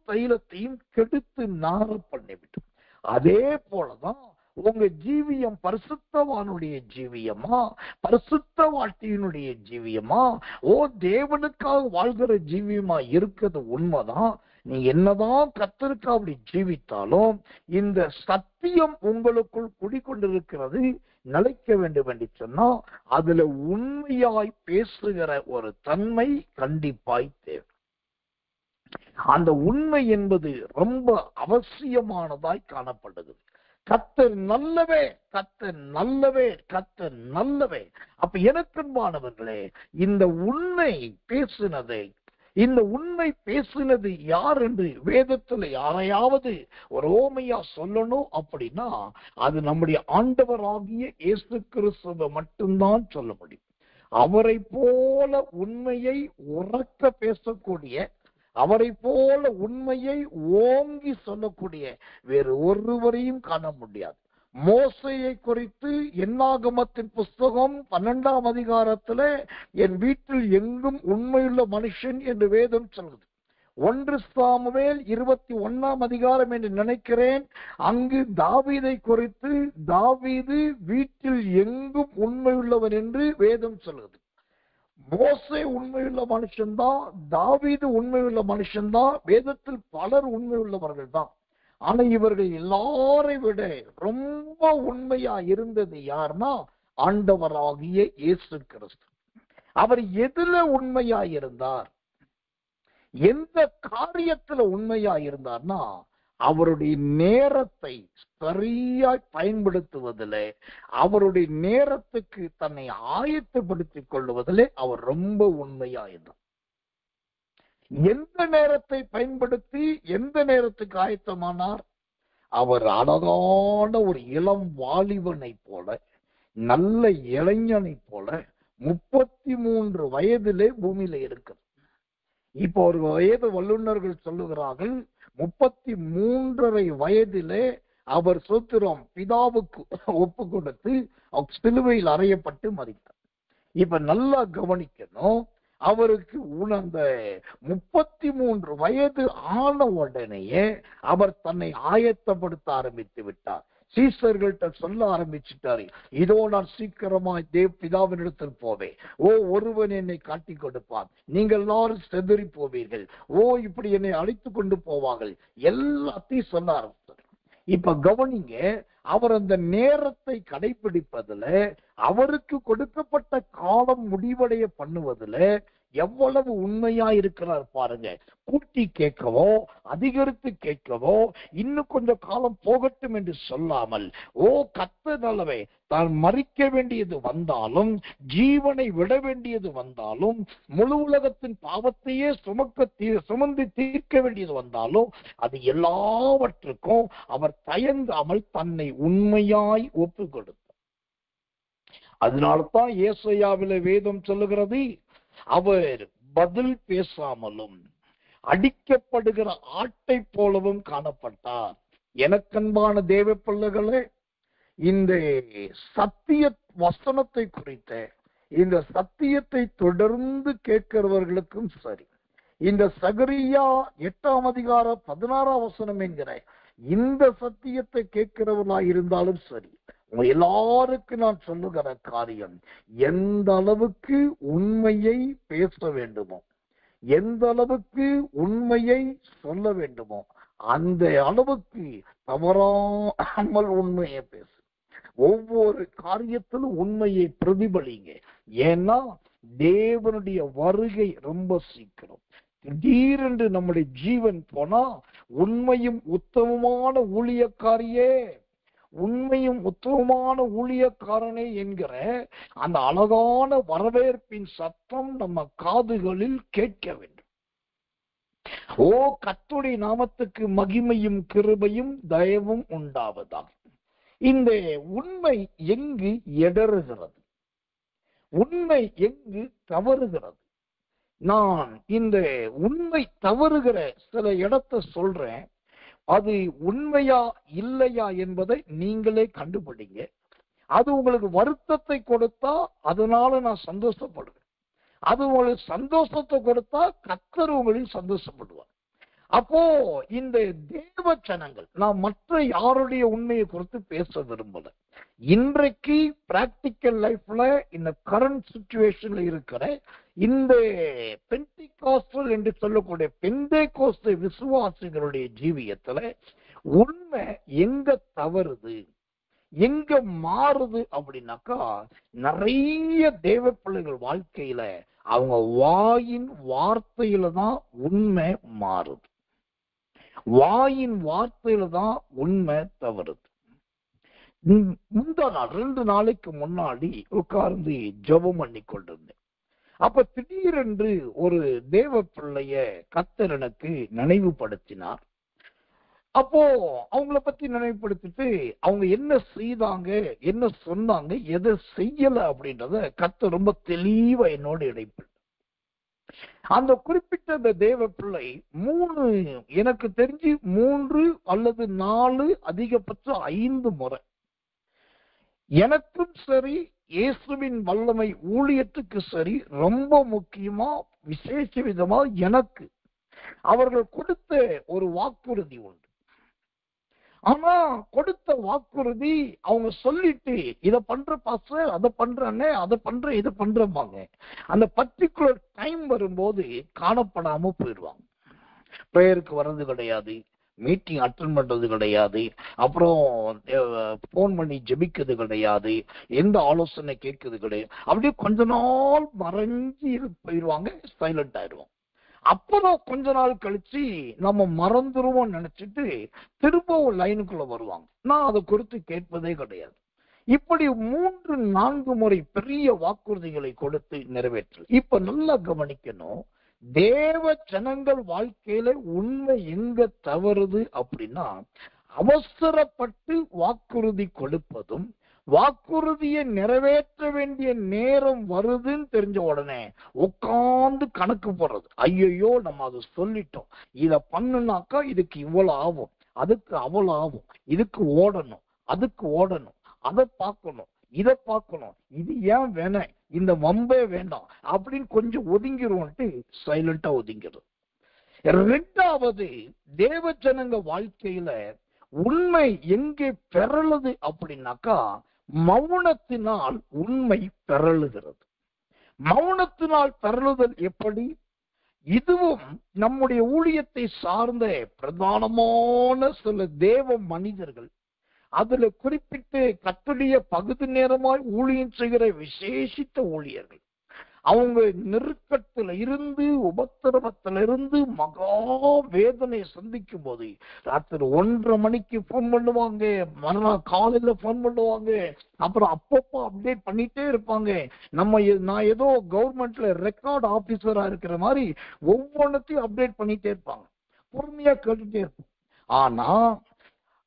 தைலத்தையும் கெடுத்து நார பண்ணிவிடும். அதே போலதான் உங்க ஜீவியம் பரிசுத்தவானுடைய ஜீவியமா, பரிசுத்த வாழ்க்கையினுடைய ஜீவியமா, தேவனுக்காக வாழ்கிற ஜீவியமா இருக்கிறது உண்மைதான். நீ என்னதான் கர்த்தருக்கு அப்படி ஜீவித்தாலும் இந்த சத்தியம் உங்களுக்குள் குடிக்கொண்டிருக்கிறது நிலைக்க வேண்டும் என்று சொன்னா அதுல உண்மையாய் பேசுகிற ஒரு தன்மை கண்டிப்பாய் தேவை. அந்த உண்மை என்பது ரொம்ப அவசியமானதாய் காணப்படுகிறது. கர்த்தர் நல்லவே, கர்த்தர் நல்லவே, கர்த்தர் நல்லவே. அப்ப எனக்கன்பானவர்களே, இந்த உண்மை பேசினது யார் என்று வேதத்துல யாரையாவது ஒரு ஓமையா சொல்லணும் அப்படின்னா அது நம்முடைய ஆண்டவராகிய இயேசு கிறிஸ்துவை மட்டும்தான் சொல்ல முடியும். அவரை போல உண்மையை உரக்க பேசக்கூடிய, அவரை போல உண்மையை ஓங்கி சொல்லக்கூடிய வேறு ஒருவரையும் காண முடியாது. மோசையை குறித்து என்னாகமத்தின் புஸ்தகம் 12ஆம் அதிகாரத்துல என் வீட்டில் எங்கும் உண்மையுள்ள மனுஷன் என்று வேதம் சொல்லுது. 1 சாமுவேல் 21ஆம் அதிகாரம் என்று நினைக்கிறேன். அங்கு தாவீதை குறித்து தாவீது வீட்டில் எங்கும் உண்மையுள்ளவன் என்று வேதம் சொல்லுது. மோசே உண்மையுள்ள மனுஷன்தான், தாவீது உண்மையுள்ள மனுஷன்தான், வேதத்தில் பலர் உண்மையுள்ளவர்கள் தான். ஆனா இவர்கள் எல்லாரை விட ரொம்ப உண்மையா இருந்தது யாருன்னா ஆண்டவராகிய இயேசு கிறிஸ்து. அவர் எதுல உண்மையா இருந்தார், எந்த காரியத்துல உண்மையா இருந்தார்னா அவருடைய நேரத்தை சரியாய் பயன்படுத்துவதிலே, அவருடைய நேரத்துக்கு தன்னை ஆயத்தப்படுத்திக் கொள்வதிலே அவர் ரொம்ப உண்மையா இருந்தார். எந்த நேரத்தை பயன்படுத்தி எந்த நேரத்துக்கு ஆயத்தமானார்? அவர் அழகான ஒரு இளம் வாலிபனை போல, நல்ல இளைஞனை போல 33 வயதிலே பூமியில இருக்கிறார். இப்போ ஒரு வயது வல்லுநர்கள் சொல்லுகிறார்கள் 33.5 வயதிலே அவர் சோத்திரம் பிதாவுக்கு ஒப்பு கொடுத்து சிலுவையில் அறையப்பட்டு மரித்தார். இப்ப நல்லா கவனிக்கணும், அவருக்கு அந்த 33 வயது ஆன உடனேயே அவர் தன்னை ஆயத்தப்படுத்த ஆரம்பித்து விட்டார். சீசர்கள்ட்ட சொல்ல ஆரம்பிச்சுட்டாரு, இதோ நான் சீக்கிரமாய் பிதாவினிடத்தில் போவேன். ஒருவன் என்னை காட்டி கொடுப்பான், நீங்கள் எல்லாரும் செதறி போவீர்கள். இப்படி என்னை அழைத்து கொண்டு போவார்கள், எல்லாத்தையும் சொல்ல ஆரம்பித்தார். இப்ப கவனிங்க, அவர் அந்த நேரத்தை கடைபிடிப்பதுல, அவருக்கு கொடுக்கப்பட்ட காலம் முடிவடைய பண்ணுவதுல எவ்வளவு உண்மையா இருக்கிறார் பாருங்க. கூட்டி கேட்கவோ அதிகரித்து கேட்கவோ இன்னும் கொஞ்சம் காலம் போகட்டும் என்று சொல்லாமல், கர்த்தர் நல்லவே, தான் மறிக்க வேண்டியது வந்தாலும், ஜீவனை விட வேண்டியது வந்தாலும், முழு உலகத்தின் பாவத்தையே சுமந்து தீர்க்க வேண்டியது வந்தாலும், அது எல்லாவற்றுக்கும் அவர் தயங்காமல் தன்னை உண்மையாய் ஒப்பு கொடுத்தார். அதனால்தான் ஏசாயாவில வேதம் சொல்லுகிறது, அவர் பதில் பேசாமலும் அடிக்கப்படுகிற ஆட்டை போலவும் காணப்பட்டார். எனக்கன்பான தேவ பிள்ளைகளே, இந்த சத்திய வசனத்தை குறித்த, இந்த சத்தியத்தை தொடர்ந்து கேட்கிறவர்களுக்கும் சரி, இந்த சகரியா 8ஆம் அதிகாரம் 16ஆம் வசனம் என்கிற இந்த சத்தியத்தை கேட்கிறவர்களாக இருந்தாலும் சரி, உங்க எல்லாருக்கும் நான் சொல்லுகிற காரியம், எந்த அளவுக்கு உண்மையை பேச வேண்டுமோ, எந்த அளவுக்கு உண்மையை சொல்ல வேண்டுமோ, அந்த அளவுக்கு தவறாமல் உண்மையை பேசு. ஒவ்வொரு காரியத்திலும் உண்மையை பிரதிபலிங்க. ஏன்னா தேவனுடைய வருகை ரொம்ப சீக்கிரம். திடீரென்று நம்முடைய ஜீவன் போனா, உண்மையும் உத்தமமான ஊழியக்காரியே, உண்மையும் உத்தமமான ஊழியக்காரனே என்கிற அந்த அழகான வரவேற்பின் சத்தம் நம்ம காதுகளில் கேட்க வேண்டும். கர்த்தருடைய நாமத்துக்கு மகிமையும் கிருபையும் தயவும் உண்டாவதாக. இந்த உண்மை எங்கு இடறுகிறது, உண்மை எங்கு தவறுகிறது? நான் இந்த உண்மை தவறுகிற சில இடத்தை சொல்றேன். அது உண்மையா இல்லையா என்பதை நீங்களே கண்டுபிடிங்க. அது உங்களுக்கு வருத்தத்தை கொடுத்தா அதனால நான் சந்தோஷப்படுவேன். அது உங்களுக்கு சந்தோஷத்தை கொடுத்தா கர்த்தர் உங்களில் சந்தோஷப்படுவார். அப்போ இந்த தேவ ஜனங்கள், நான் மற்ற யாருடைய உண்மையை குறித்து பேச விரும்பல. இன்றைக்கு பிராக்டிக்கல் லைஃப்ல இந்த கரண்ட் சிச்சுவேஷன்ல இருக்கிற இந்த பெண்டிகாஸ்டல் என்று சொல்லக்கூடிய பெந்தேகோஸ்து விசுவாசிகளுடைய ஜீவியத்துல உண்மை எங்க தவறுது, எங்க மாறுது அப்படின்னாக்கா, நிறைய தேவ பிள்ளைகள் வாழ்க்கையில அவங்க வாயின் வார்த்தையில தான் உண்மை மாறுது. வாயின் வார்த்தையில தான் உண்மை தவறுது. முந்தா நாள் 2 நாளைக்கு முன்னாடி உட்கார்ந்து ஜெபம் பண்ணி கொண்டிருந்தேன். அப்ப திடீரென்று ஒரு தேவ பிள்ளைய கர்த்தர் எனக்கு நினைவுபடுத்தினார். அப்போ அவங்கள பத்தி நினைவுபடுத்திட்டு அவங்க என்ன செய்தாங்க, என்ன சொன்னாங்க, எதை செய்யல அப்படின்றத கர்த்தர் ரொம்ப தெளிவா என்னோட இணைப்பு. அந்த குறிப்பிட்ட அந்த தேவ பிள்ளை 3, எனக்கு தெரிஞ்சு 3 அல்லது 4, அதிகபட்சம் 5 முறை எனக்கும் சரி இயேசுவின் வல்லமை ஊழியத்துக்கு சரி ரொம்ப முக்கியமா விசேஷ விதமா எனக்கு அவர்கள் கொடுத்த ஒரு வாக்குறுதி உண்டு. ஆனா கொடுத்த வாக்குறுதி அவங்க சொல்லிட்டு இதை பண்ற பாஸ்டர், அதை பண்றேன்னே, அதை பண்றேன், இதை பண்றேன்பாங்க. அந்த பர்டிகுலர் டைம் வரும்போது காணப்படாம போயிடுவாங்க. பிரேயருக்கு வர்றது கிடையாது, மீட்டிங் அட்டன் பண்றது கிடையாது, அப்புறம் போன் பண்ணி ஜெபிக்கிறது கிடையாது, எந்த ஆலோசனை கேட்கறது கிடையாது. அப்படியே கொஞ்ச நாள் மறைஞ்சு போயிடுவாங்க, சைலண்ட் ஆயிடுவாங்க. அப்புறம் கொஞ்ச நாள் கழிச்சு நம்ம மறந்துருவோம் நினைச்சிட்டு திரும்பவும் லைனுக்குள்ள வருவாங்க. நான் அதை குறித்து கேட்பதே கிடையாது. இப்படி 3, 4 முறை பெரிய வாக்குறுதிகளை கொடுத்து நிறைவேற்று. இப்ப நல்லா கவனிக்கணும், தேவ ஜனங்கள் வாழ்க்கையில உண்மை எங்க தவறுது அப்படின்னா, அவசரப்பட்டு வாக்குறுதி கொடுப்பதும், வாக்குறுதியை நிறைவேற்ற வேண்டிய நேரம் வருதுன்னு தெரிஞ்ச உடனே உட்கார்ந்து கணக்கு போடுறது. ஐயோ நம்ம அதை சொல்லிட்டோம், இத பண்ணுனாக்கா இதுக்கு இவ்வளவு ஆகும், அதுக்கு அவ்வளவு ஆகும், இதுக்கு ஓடணும், அதுக்கு ஓடணும், அதை பார்க்கணும், இதை பார்க்கணும், இது ஏன் வேணாம், இந்த வம்பே வேண்டாம் அப்படின்னு கொஞ்சம் ஒதுங்கிருவோன்ட்டு சைலண்டா ஒதுங்கிறது. 2வது, தேவ ஜனங்க வாழ்க்கையில உண்மை எங்கே பெறலுது அப்படின்னாக்கா, மௌனத்தினால் உண்மை பெறலுகிறது. மௌனத்தினால் பெறலுதல் எப்படி? இதுவும் நம்முடைய ஊழியத்தை சார்ந்த பிரதானமான சில தேவ மனிதர்கள், அதுல குறிப்பிட்டு கர்த்தருடைய பகுதி நேரமாய் ஊழியம் செய்கிற விசேஷித்த ஊழியர்கள், அவங்க நெருக்கத்துல இருந்து, உபத்திரவத்துல இருந்து மகா வேதனை சந்திக்கும் போது ராத்திரி 1:30 மணிக்கு போன் பண்ணுவாங்க, மறுநாள் காலையில போன் பண்ணுவாங்க, அப்புறம் அப்பப்போ அப்டேட் பண்ணிட்டே இருப்பாங்க. நான் ஏதோ கவர்மெண்ட்ல ரெக்கார்ட் ஆபீசரா இருக்கிற மாதிரி ஒவ்வொன்றத்தையும் அப்டேட் பண்ணிட்டே இருப்பாங்க. பொறுமையா கேட்டுட்டே இருப்போம். ஆனா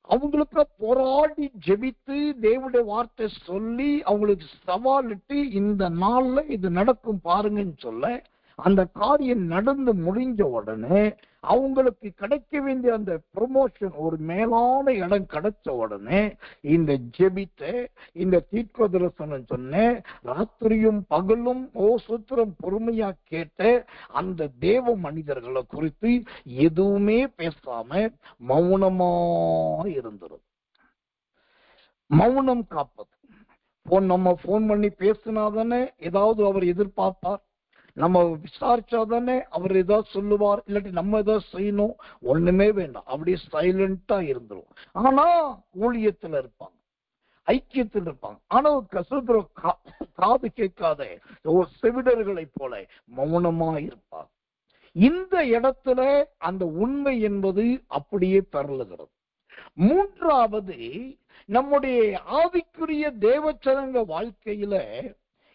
அவங்களுக்கு போராடி ஜெபித்து தேவனுடைய வார்த்தை சொல்லி அவங்களுக்கு சவாலிட்டு இந்த நாள்ல இது நடக்கும் பாருங்கன்னு சொல்ல, அந்த காரியம் நடந்து முடிஞ்ச உடனே அவங்களுக்கு கிடைக்க வேண்டிய அந்த ப்ரமோஷன், ஒரு மேலான இடம் கிடைச்ச உடனே இந்த ஜெபித்த, இந்த தீர்க்கதரிசனம் சொன்ன, ராத்திரியும் பகலும் சுத்திரம் பொறுமையா கேட்ட அந்த தேவ மனிதர்களை குறித்து எதுவுமே பேசாம மௌனமா இருந்துரும். மௌனம் காப்பது. நம்ம போன் பண்ணி பேசினாதானே ஏதாவது அவர் எதிர்பார்ப்பார், நம்ம விசாரிச்சாதானே அவர் ஏதாவது சொல்லுவார், இல்லாட்டி நம்ம ஏதாவது செய்யணும், ஒண்ணுமே வேண்டாம், அப்படியே சைலண்டா இருந்துரும். ஆனா ஊழியத்துல இருப்பாங்க, ஐக்கியத்தில் இருப்பாங்க. ஆனா காது கேட்காத செவிடர்களை போல மௌனமா இருப்பார். இந்த இடத்துல அந்த உண்மை என்பது அப்படியே பெறலுகிறது. 3வது, நம்முடைய ஆவிக்குரிய தேவச்சனங்க வாழ்க்கையில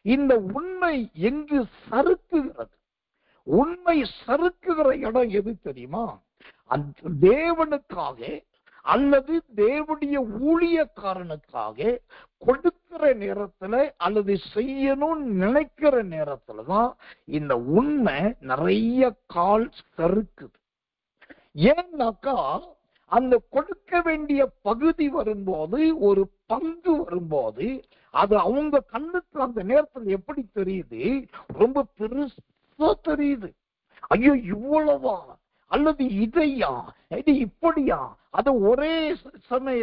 இந்த உண்மை எங்கு சறுக்குகிறது? உண்மை சறுக்குகிற இடம் எது தெரியுமா? அந்த தேவனுக்காக அல்லது தேவனுடைய ஊழியக்காரனுக்காக கொடுக்கிற நேரத்துல அல்லது செய்யணும்னு நினைக்கிற நேரத்துலதான் இந்த உண்மை நிறைய கால் சறுக்குது. ஏன்னாக்கா அந்த கொடுக்க வேண்டிய பகுதி வரும்போது, ஒரு பங்கு வரும்போது, அது அவங்க கண்ணுக்கு அந்த நேரத்தில் எப்படி தெரியுது? ரொம்ப பெருசா தெரியுது. ஐயோ இவ்வளவா, அல்லது இதையா, இது இப்படியா, அது ஒரே சமய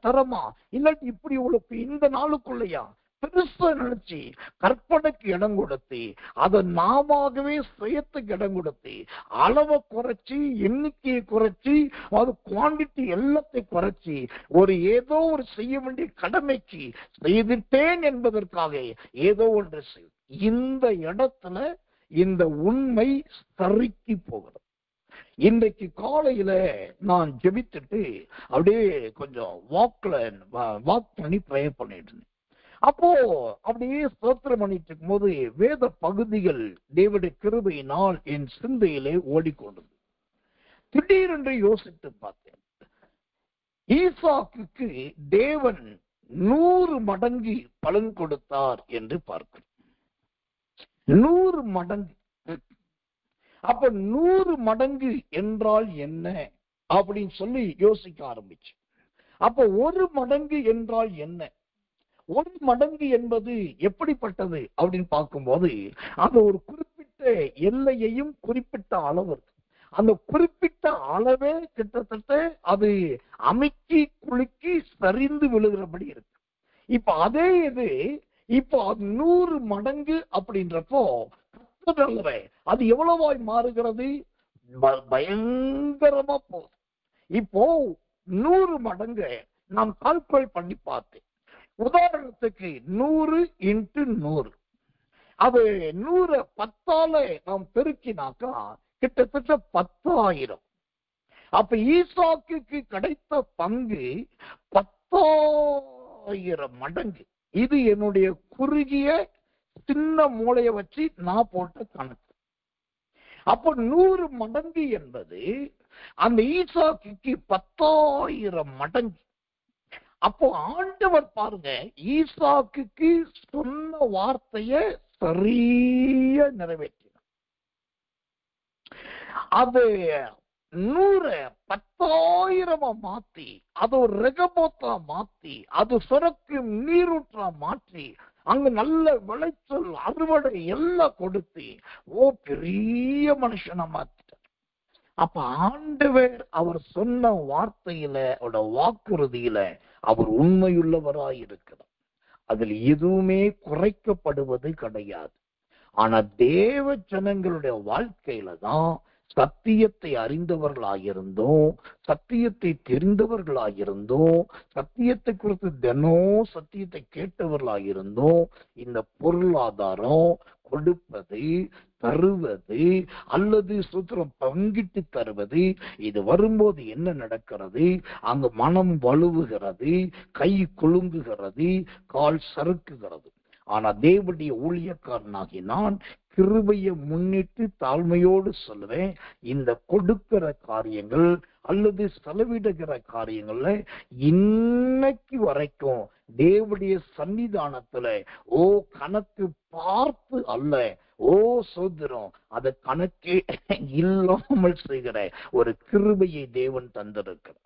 தரமா, இல்லாட்டி இப்படி உங்களுக்கு இந்த நாளுக்குள்ளையா, பெருசா நினைச்சு கற்பனைக்கு இடம் கொடுத்து, அதை நாமவே சுயத்துக்கு இடம் கொடுத்து, அளவை குறைச்சி, எண்ணிக்கையை குறைச்சி, அது குவான்டிட்டி எல்லாத்தையும் குறைச்சி, ஏதோ ஒரு செய்ய வேண்டிய கடமைக்கு செய்துட்டேன் என்பதற்காக ஏதோ ஒன்று செய். இந்த இடத்துல இந்த உண்மை சறுக்கி போகிறது. இன்றைக்கு காலையில நான் ஜெபித்துட்டு அப்படியே கொஞ்சம் வாக் பண்ணி ப்ரேயர் பண்ணிட்டு இருந்தேன். அப்போ அப்படியே ஸ்தோத்திரம் பண்ணிட்டு இருக்கும் போது வேத பகுதிகள் தேவனுடைய கிருபையினால் என் சிந்தையிலே ஓடிக்கொண்டது. திடீரென்று யோசித்து பார்த்தேன். ஈசாக்குக்கு தேவன் 100 மடங்கு பலன் கொடுத்தார் என்று பார்க்கிறோம். 100 மடங்கு. அப்ப 100 மடங்கு என்றால் என்ன அப்படின்னு சொல்லி யோசிக்க ஆரம்பிச்சு. அப்ப 1 மடங்கு என்றால் என்ன? 1 மடங்கு என்பது எப்படிப்பட்டது அப்படின்னு பார்க்கும்போது, அது ஒரு குறிப்பிட்ட எல்லையையும் குறிப்பிட்ட அளவு, அந்த குறிப்பிட்ட அளவே கிட்டத்தட்ட அது அமைக்கி குலுக்கி சரிந்து விழுகிறபடி இருக்கு. இப்ப அதே இது இப்போ 100 மடங்கு அப்படின்றப்போ அது எவ்வளவாய் மாறுகிறது? பயங்கரமா போகுது. இப்போ 100 மடங்கு நான் கால்குலேட் பண்ணி பார்த்தேன். உதாரணத்துக்கு 100 × 100, அது 100 10ஆல நாம் பெருக்கினாக்கா கிட்டத்தட்ட 10,000. அப்ப ஈசாக்குக்கு கிடைத்த பங்கு 10,000 மடங்கு. இது என்னுடைய குறுகிய சின்ன மூளையை வச்சு நான் போட்ட கணக்கு. அப்ப 100 மடங்கு என்பது அந்த ஈசாக்குக்கு 10,000 மடங்கு. அப்போ ஆண்டவர் பாருங்க, ஈசாக்குக்கு சொன்ன வார்த்தையை சரியா நிறைவேற்றினார். அது 100 10,000 மாத்தி, அது ஒரு ரெகபோத்தா மாத்தி, அது சுரக்கும் நீரூற்றா மாற்றி, அங்க நல்ல விளைச்சல் அறுவடை எல்லாம் கொடுத்து பெரிய மனுஷனை மாத்திட்டார். அப்ப ஆண்டவர் அவர் சொன்ன வார்த்தையில, அவரோட வாக்குறுதியில அவர் உண்மையுள்ளவராய் இருக்கிறார். அதில் எதுவுமே குறைக்கப்படுவது கிடையாது. ஆனா தேவ ஜனங்களுடைய வாழ்க்கையில தான் சத்தியத்தை அறிந்தவர்களாயிருந்தோம், சத்தியத்தை தெரிந்தவர்களாயிருந்தோம், சத்தியத்தை குறித்து தினம் சத்தியத்தை கேட்டவர்களாயிருந்தோம். இந்த பொருளாதாரம் கொடுப்பது, தருவது, அல்லது சுத்திரம் பங்கிட்டு தருவது, இது வரும்போது என்ன நடக்கிறது? அங்கு மனம் வலுவுகிறது, கை குலுங்குகிறது, கால் சறுக்குகிறது. ஆனா தேவனுடைய ஊழியக்காரனாகி நான் கிருபையை முன்னிட்டு தாழ்மையோடு சொல்லுவேன், இந்த கொடுக்கிற காரியங்கள் அல்லது செலவிடுகிற காரியங்கள்ல இன்னைக்கு வரைக்கும் தேவனுடைய சன்னிதானத்துல கணக்கு பார்த்து அல்ல, சோதரம் அதை கணக்கே இல்லாமல் செய்கிற ஒரு கிருபையை தேவன் தந்திருக்கிறார்.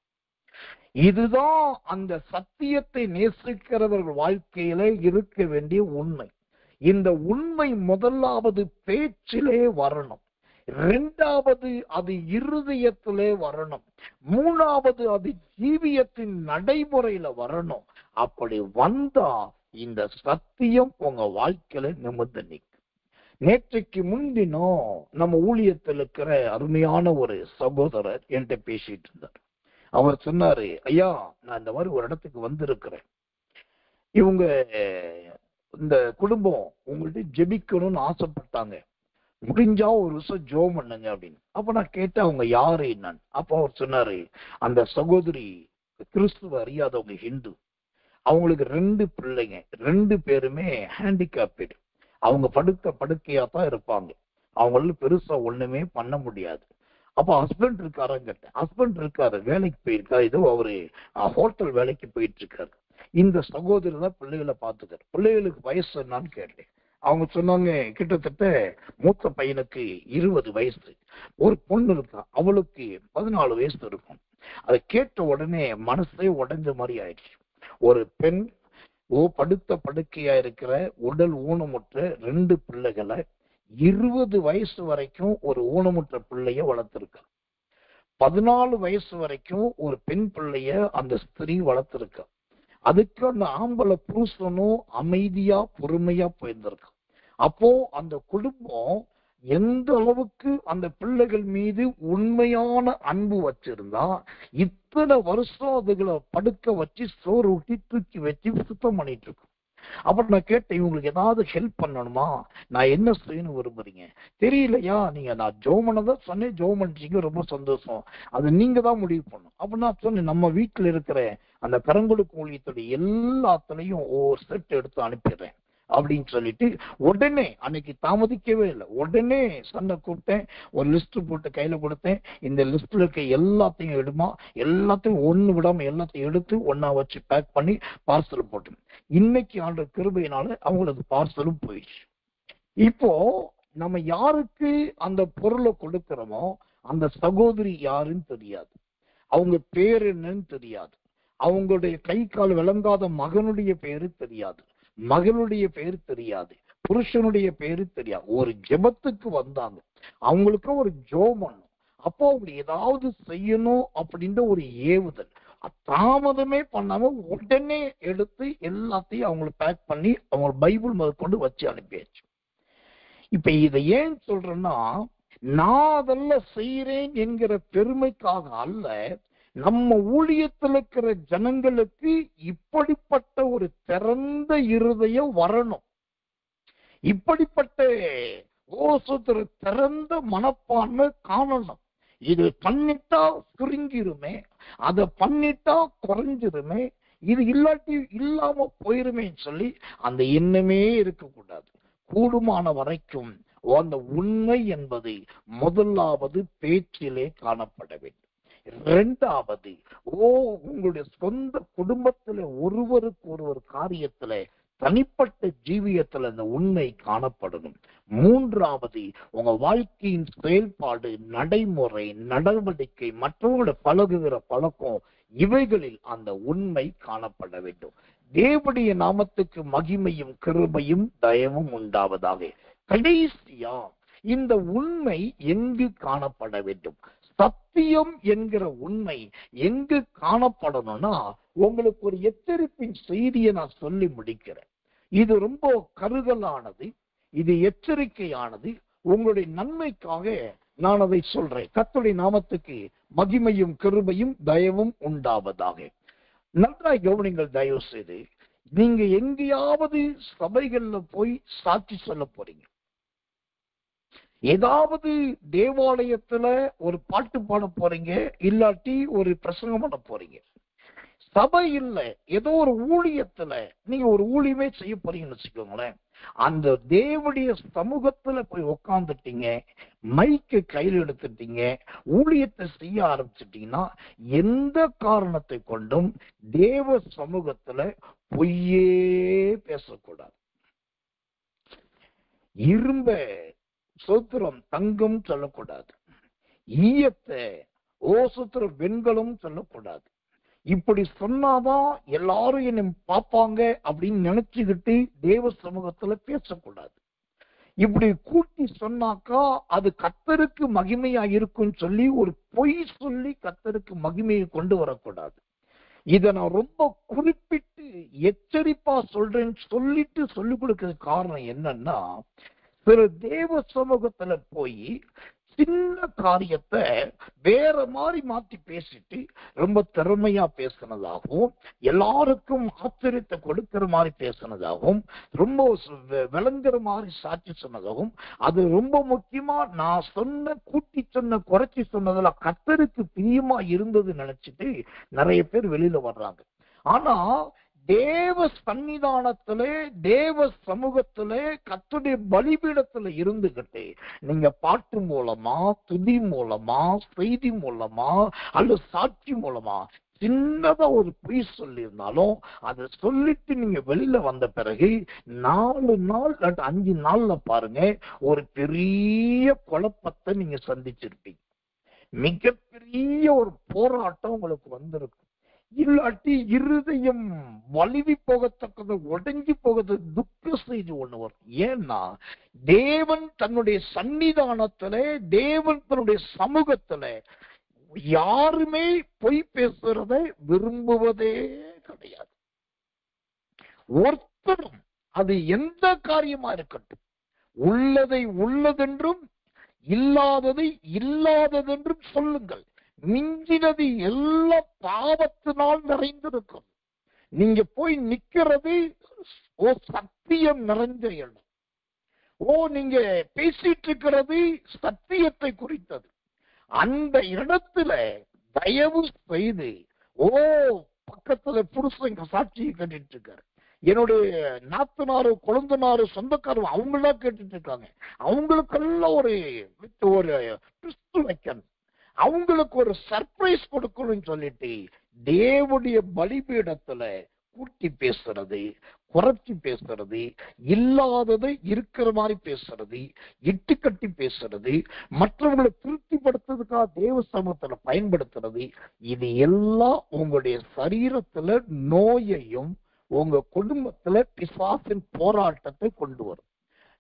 இதுதான் அந்த சத்தியத்தை நேசிக்கிறவர்கள் வாழ்க்கையில இருக்க வேண்டிய உண்மை. இந்த உண்மை முதலாவது பேச்சிலே வரணும், 2வது அது இருதயத்திலே வரணும், 3வது அது ஜீவியத்தின் நடைமுறையில வரணும். அப்படி வந்தா இந்த சத்தியம் உங்க வாழ்க்கையில நிமிர்ந்து நிற்கும். நேற்றைக்கு முன்தினம் நம்ம ஊழியத்தில் இருக்கிற அருமையான ஒரு சகோதரர் என்கிட்ட பேசிட்டு இருந்தார். அவர் சொன்னாரு, ஐயா நான் இந்த மாதிரி ஒரு இடத்துக்கு வந்திருக்கிறேன், இவங்க இந்த குடும்பம் உங்கள்ட்ட ஜெபிக்கணும்னு ஆசைப்பட்டாங்க, முடிஞ்சா ஒரு விஷயம் ஜெபம் பண்ணுங்க அப்படின்னு. அப்ப நான் கேட்டேன் அவங்க யாரு என்னன்னு. அப்ப அவர் சொன்னாரு, அந்த சகோதரி கிறிஸ்துவ அறியாதவங்க, ஹிந்து, அவங்களுக்கு 2 பிள்ளைங்க, 2 பேருமே ஹேண்டிகேப்டு. அவங்க படுக்கையா தான் இருப்பாங்க, அவங்களால பெருசா ஒண்ணுமே பண்ண முடியாது. அப்ப ஹஸ்பண்ட் இருக்காரான்னு கேட்டேன். ஹஸ்பண்ட் இருக்காரு, வேலைக்கு போயிருக்காரு, ஏதோ அவரு ஹோட்டல் வேலைக்கு போயிட்டு இருக்காரு. இந்த சகோதரி தான் பிள்ளைகளை பார்த்துக்காரு. பிள்ளைகளுக்கு வயசு என்னன்னு கேட்டேன். அவங்க சொன்னாங்க, கிட்டத்தட்ட மூத்த பையனுக்கு 20 வயசு, ஒரு பொண்ணு இருக்கா, அவளுக்கு 14 வயசு இருக்கும். அதை கேட்ட உடனே மனசே உடைஞ்ச மாதிரி ஆயிடுச்சு. ஒரு பெண் படுத்த படுக்கையா இருக்கிற உடல் ஊனமுற்ற 2 பிள்ளைகளை 20 வயசு வரைக்கும் ஒரு ஊனமுற்ற பிள்ளைய வளர்த்திருக்க, 14 வயசு வரைக்கும் ஒரு பெண் பிள்ளைய அந்த ஸ்திரீ வளர்த்திருக்க. அதுக்கு அந்த ஆம்பளை புருஷனும் அமைதியா பொறுமையா போயிருந்திருக்கான். அப்போ அந்த குடும்பம் எந்த அளவுக்கு அந்த பிள்ளைகள் மீது உண்மையான அன்பு வச்சிருந்தா இத்தனை வருஷம் அதுகளை படுக்க வச்சு சோறு ஊட்டி தூக்கி வச்சு சுத்தம் பண்ணிட்டு இருக்கும். அப்புறம் நான் கேட்டேன், இவங்களுக்கு ஏதாவது ஹெல்ப் பண்ணணுமா, நான் என்ன செய்யணும் விரும்புறீங்க? தெரியலையா, நீங்க நான் ஜோமனதான் சொன்னேன், ஜோமன்சிங்க ரொம்ப சந்தோஷம், அது நீங்க தான் முடிவு பண்ணும். அப்ப நான் சொன்னேன், நம்ம வீட்டுல இருக்கிற அந்த கரங்கொடுக்கு ஊழியத்துடைய எல்லாத்துலயும் ஒரு செட் எடுத்து அனுப்பிடுறேன் அப்படின்னு சொல்லிட்டு உடனே அன்னைக்கு தாமதிக்கவே இல்லை, உடனே சண்டை கூப்பிட்டேன், ஒரு லிஸ்ட் போட்டு கையில கொடுத்தேன். இந்த லிஸ்ட்ல இருக்க எல்லாத்தையும் எடுமா, எல்லாத்தையும் ஒண்ணு விடாம எல்லாத்தையும் எடுத்து ஒன்னா வச்சு பேக் பண்ணி பார்சல் போட்டேன். இன்னைக்கு ஆண்டு கிருபையினால அவங்களுக்கு பார்சலும் போயிடுச்சு. இப்போ நம்ம யாருக்கு அந்த பொருளை கொடுக்கிறோமோ அந்த சகோதரி யாருன்னு தெரியாது, அவங்க பேர் என்னன்னு தெரியாது, அவங்களுடைய கை கால் விளங்காத மகனுடைய பேரு தெரியாது, மகளுடைய பேரு தெரியாது, புருஷனுடைய பேரு தெரியாது. ஒரு ஜெபத்துக்கு வந்தாங்க, அவங்களுக்கும் ஒரு ஜோமன், அப்போ அவங்க ஏதாவது செய்யணும் அப்படின்ற ஒரு ஏவுதல், தாமதமே பண்ணாம உடனே எடுத்து எல்லாத்தையும் அவங்களை பேக் பண்ணி அவங்க பைபிள் முதற்கொண்டு வச்சு அனுப்பியாச்சு. இப்ப இதை ஏன் சொல்றேன்னா, நான் அதெல்லாம் செய்யறேன் என்கிற பெருமைக்காக அல்ல, நம்ம ஊழியத்தில் இருக்கிற ஜனங்களுக்கு இப்படிப்பட்ட ஒரு திறந்த இருதயம் வரணும், இப்படிப்பட்ட திறந்த மனப்பான்மை காணணும். இது பண்ணிட்டா சுருங்கிருமே, அதை பண்ணிட்டா குறைஞ்சிருமே, இது இல்லாட்டி இல்லாம போயிருமேன்னு சொல்லி அந்த எண்ணமே இருக்கக்கூடாது. கூடுமான வரைக்கும் அந்த உண்மை என்பது முதலாவது பேச்சிலே காணப்பட வேண்டும். 2வது உங்களுடைய சொந்த குடும்பத்துல ஒருவருக்கு ஒருவர் காரியத்துல தனிப்பட்ட ஜீவியத்துல அந்த உண்மை காணப்படணும். 3வது உங்க வாழ்க்கையின் செயல்பாடு, நடைமுறை, நடவடிக்கை, மற்றவங்களோட பழகுகிற பழக்கம், இவைகளில் அந்த உண்மை காணப்பட வேண்டும். தேவனுடைய நாமத்துக்கு மகிமையும் கிருபையும் தயவும் உண்டாவதாக. கடைசியா இந்த உண்மை எங்கு காணப்பட வேண்டும்? சத்தியம் என்கிற உண்மை எங்கு காணப்படணும்னா, உங்களுக்கு ஒரு எச்சரிப்பின் செய்தியை நான் சொல்லி முடிக்கிறேன். இது ரொம்ப கருதலானது, இது எச்சரிக்கையானது, உங்களுடைய நன்மைக்காக நான் அதை சொல்றேன். கர்த்தருடைய நாமத்துக்கு மகிமையும் கிருபையும் தயவும் உண்டாவதாக. நன்றாய் கவனிங்கள் தயவு செய்து. நீங்க எங்கேயாவது சபைகள்ல போய் சாட்சி சொல்ல போறீங்க, ஏதாவது தேவாலயத்துல ஒரு பாட்டு பாட போறீங்க, இல்லாட்டி ஒரு பிரசங்கம் பண்ண போறீங்க, சபை இல்ல ஏதோ ஒரு ஊழியத்துல நீங்க ஒரு ஊழியமே செய்ய போறீங்கன்னு வச்சுக்கோங்களேன். அந்த தேவனுடைய சமூகத்துல போய் உக்காந்துட்டீங்க, மைக்கு கையில் எடுத்துட்டீங்க, ஊழியத்தை செய்ய ஆரம்பிச்சிட்டீங்கன்னா எந்த காரணத்தை கொண்டும் தேவ சமூகத்துல பொய்யே பேசக்கூடாது. இரும்ப சோத்திரம் தங்கம் சொல்லக்கூடாது, ஈயத்தை சோத்திரம் வெண்கலம் சொல்லக்கூடாது. இப்படி சொன்னாதான் எல்லாரும் என்னை பார்ப்பாங்க அப்படின்னு நினைச்சுக்கிட்டு தேவ சமூகத்துல பேசக்கூடாது. இப்படி கூட்டி சொன்னாக்கா அது கர்த்தருக்கு மகிமையா இருக்குன்னு சொல்லி ஒரு பொய் சொல்லி கர்த்தருக்கு மகிமையை கொண்டு வரக்கூடாது. இதை நான் ரொம்ப குறிப்பிட்டு எச்சரிப்பா சொல்றேன்னு சொல்லிட்டு சொல்லிக் கொடுக்கறது காரணம் என்னன்னா, சில தேவ சமூகத்துல போய் சின்ன காரியத்தை வேற மாதிரி மாத்தி பேசிட்டு ரொம்ப திறமையா பேசினதாகவும், எல்லாருக்கும் ஆச்சரியத்தை கொடுக்கிற மாதிரி பேசினதாகவும், ரொம்ப விளங்குற மாதிரி சாட்சி சொன்னதாகவும், அது ரொம்ப முக்கியமா நான் சொன்ன கூட்டி சொன்ன குறைச்சி சொன்னதுல கர்த்தருக்கு பிரியமா இருந்தது நினைச்சிட்டு நிறைய பேர் வெளியில வர்றாங்க. ஆனா தேவ சன்னிதானத்திலே தேவ சமூகத்திலே கர்த்தருடைய பலிபீடத்துல இருந்துகிட்டு நீங்க பாட்டு மூலமா, துதி மூலமா, செய்தி மூலமா அல்லது சாட்சி மூலமா சின்னதா ஒரு பொய் சொல்லியிருந்தாலும் அதை சொல்லிட்டு நீங்க வெளியில வந்த பிறகு 4 நாள் 5 நாள்ல பாருங்க ஒரு பெரிய குழப்பத்தை நீங்க சந்திச்சிருப்பீங்க. மிகப்பெரிய ஒரு போராட்டம் உங்களுக்கு வந்திருக்கும். இல்லாட்டி இருதயம் வலிவி போகத்தக்கது, உடஞ்சி போகிறது, துக்க செய்தி ஒண்ணு வரும். ஏன்னா தேவன் தன்னுடைய சன்னிதானத்துல, தேவன் தன்னுடைய சமூகத்துல யாருமே பொய் பேசுறத விரும்புவதே கிடையாது. ஒருத்தரும், அது எந்த காரியமா இருக்கட்டும், உள்ளதை உள்ளதென்றும் இல்லாததை இல்லாததென்றும் சொல்லுங்கள். மிஞ்சினது எல்லா பாவத்தினால் நிறைந்திருக்கும். நீங்க போய் நிக்கிறது சத்தியம் நிறைஞ்ச இடம். நீங்க பேசிட்டு இருக்கிறது சத்தியத்தை குறித்தது. அந்த இடத்துல தயவு செய்து பக்கத்துல புருஷங்க சாட்சியை கேட்டுட்டு இருக்காரு, என்னுடைய நாத்தனாரு, குழந்தனாரு, சொந்தக்காரர் அவங்களாம் கேட்டுட்டு இருக்காங்க. அவங்களுக்கெல்லாம் ஒரு ட்விஸ்ட் வைக்கணும், அவங்களுக்கு ஒரு சர்ப்ரைஸ் கொடுக்கணும்னு சொல்லிட்டு தேவனுடைய பலிபீடத்துல கூட்டி பேசுறது, குறைச்சி பேசுறது, இல்லாததை இருக்கிற மாதிரி பேசுறது, இட்டுக்கட்டி பேசுறது, மற்றவங்களை திருப்திப்படுத்துறதுக்காக தேவ சமூகத்துல பயன்படுத்துறது, இது எல்லாம் உங்களுடைய சரீரத்துல நோயையும் உங்க குடும்பத்துல பிசாசின் போராட்டத்தை கொண்டு வரும்.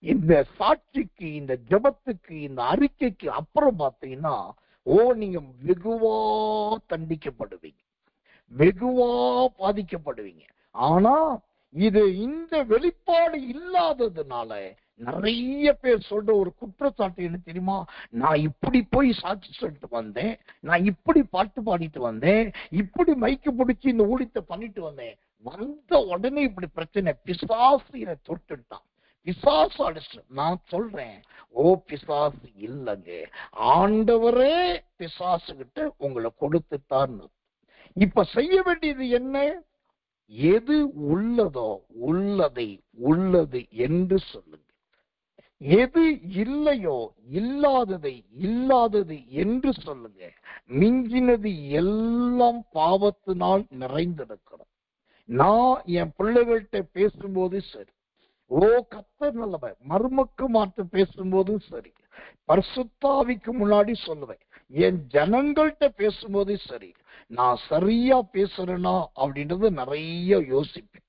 இந்த சாட்சிக்கு, இந்த ஜபத்துக்கு, இந்த அறிக்கைக்கு அப்புறம் பாத்தீங்கன்னா நீங்க வெகுவா தண்டிக்கப்படுவீங்க, வெகுவா பாதிக்கப்படுவீங்க. ஆனா இது இந்த வெளிப்பாடு இல்லாததுனால நிறைய பேர் சொல்ற ஒரு குற்றச்சாட்டு என்ன தெரியுமா? நான் இப்படி போய் சாட்சி சொல்லிட்டு வந்தேன், நான் இப்படி பாட்டு பாடிட்டு வந்தேன், இப்படி மைக்கு பிடிச்சி இந்த ஊழியத்தை பண்ணிட்டு வந்தேன், வந்த உடனே இப்படி பிரச்சனை, பிசாசு என்னை தொட்டுட்டான், பிசாசு அடிச்சு. நான் சொல்றேன், பிசாசு இல்லைங்க, ஆண்டவரே பிசாசு கிட்ட உங்களை கொடுத்துட்டான்னு. இப்ப செய்ய வேண்டியது என்ன? எது உள்ளதோ உள்ளதை உள்ளது என்று சொல்லுங்க, எது இல்லையோ இல்லாததை இல்லாதது என்று சொல்லுங்க. மிஞ்சினது எல்லாம் பாவத்தினால் நிறைந்திருக்கிறோம். நான் என் பிள்ளைகள்கிட்ட பேசும்போது சரி, கர்த்தர் நல்லவர், மருமக்கு மாற்ற பேசும்போதும் சரி, பரிசுத்தாவிக்கு முன்னாடி சொல்லுவேன், என் ஜனங்கள்கிட்ட பேசும்போது சரி, நான் சரியா பேசுறேனா அப்படின்றது நிறைய யோசிப்பேன்.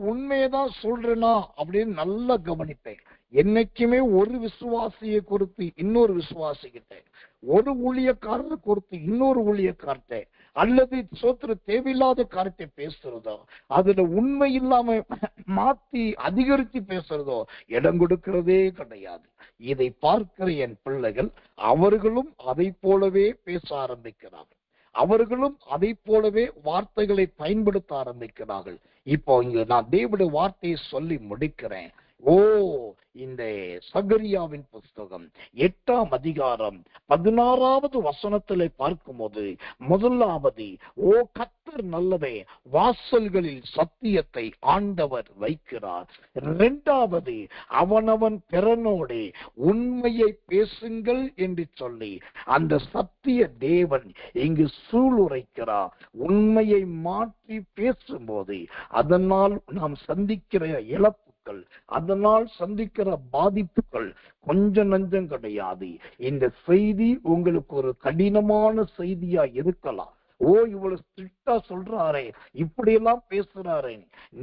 உண்மையதான் சொல்றேனா அப்படின்னு நல்லா கவனிப்பேன். என்னைக்குமே ஒரு விசுவாசியை குறித்து இன்னொரு விசுவாசிக்கிட்ட, ஒரு ஊழியக்காரரை குறித்து இன்னொரு ஊழியக்கார்ட்ட, அல்லது சோத்திர தேவையில்லாத காரியத்தை பேசுறதோ, அதுல உண்மை இல்லாம மாத்தி அதிகரித்து பேசுறதோ இடம் கொடுக்கிறதே கிடையாது. இதை பார்க்கிற என் பிள்ளைகள் அவர்களும் அதை போலவே பேச ஆரம்பிக்கிறார்கள், அவர்களும் அதை போலவே வார்த்தைகளை பயன்படுத்த ஆரம்பிக்கிறார்கள். இப்போ இங்க நான் தேவனுடைய வார்த்தையை சொல்லி முடிக்கிறேன். இந்த சகரியாவின் புஸ்தகம் 8ஆம் அதிகாரம் 16வது வசனத்திலே பார்க்கும்போது, முதலாவது கர்த்தர் நல்லவே, வாசல்களில் சத்தியத்தை ஆண்டவர் வைக்கிறார். இரண்டாவது, அவனவன் பிறனோடு உண்மையை பேசுங்கள் என்று சொல்லி அந்த சத்திய தேவன் இங்கு சூளுரைக்கிறார். உண்மையை மாற்றி பேசும்போது அதனால் நாம் சந்திக்கிற இழப்பு, அதனால் சந்திக்கிற பாதிப்புகள் கொஞ்சம் நஞ்சம் கிடையாது. இந்த செய்தி உங்களுக்கு ஒரு கடினமான செய்தியா இருக்கலாம். இவ்வளவு ஸ்ட்ரிக்டா சொல்றாரே, இப்படி எல்லாம் பேசுறாரே,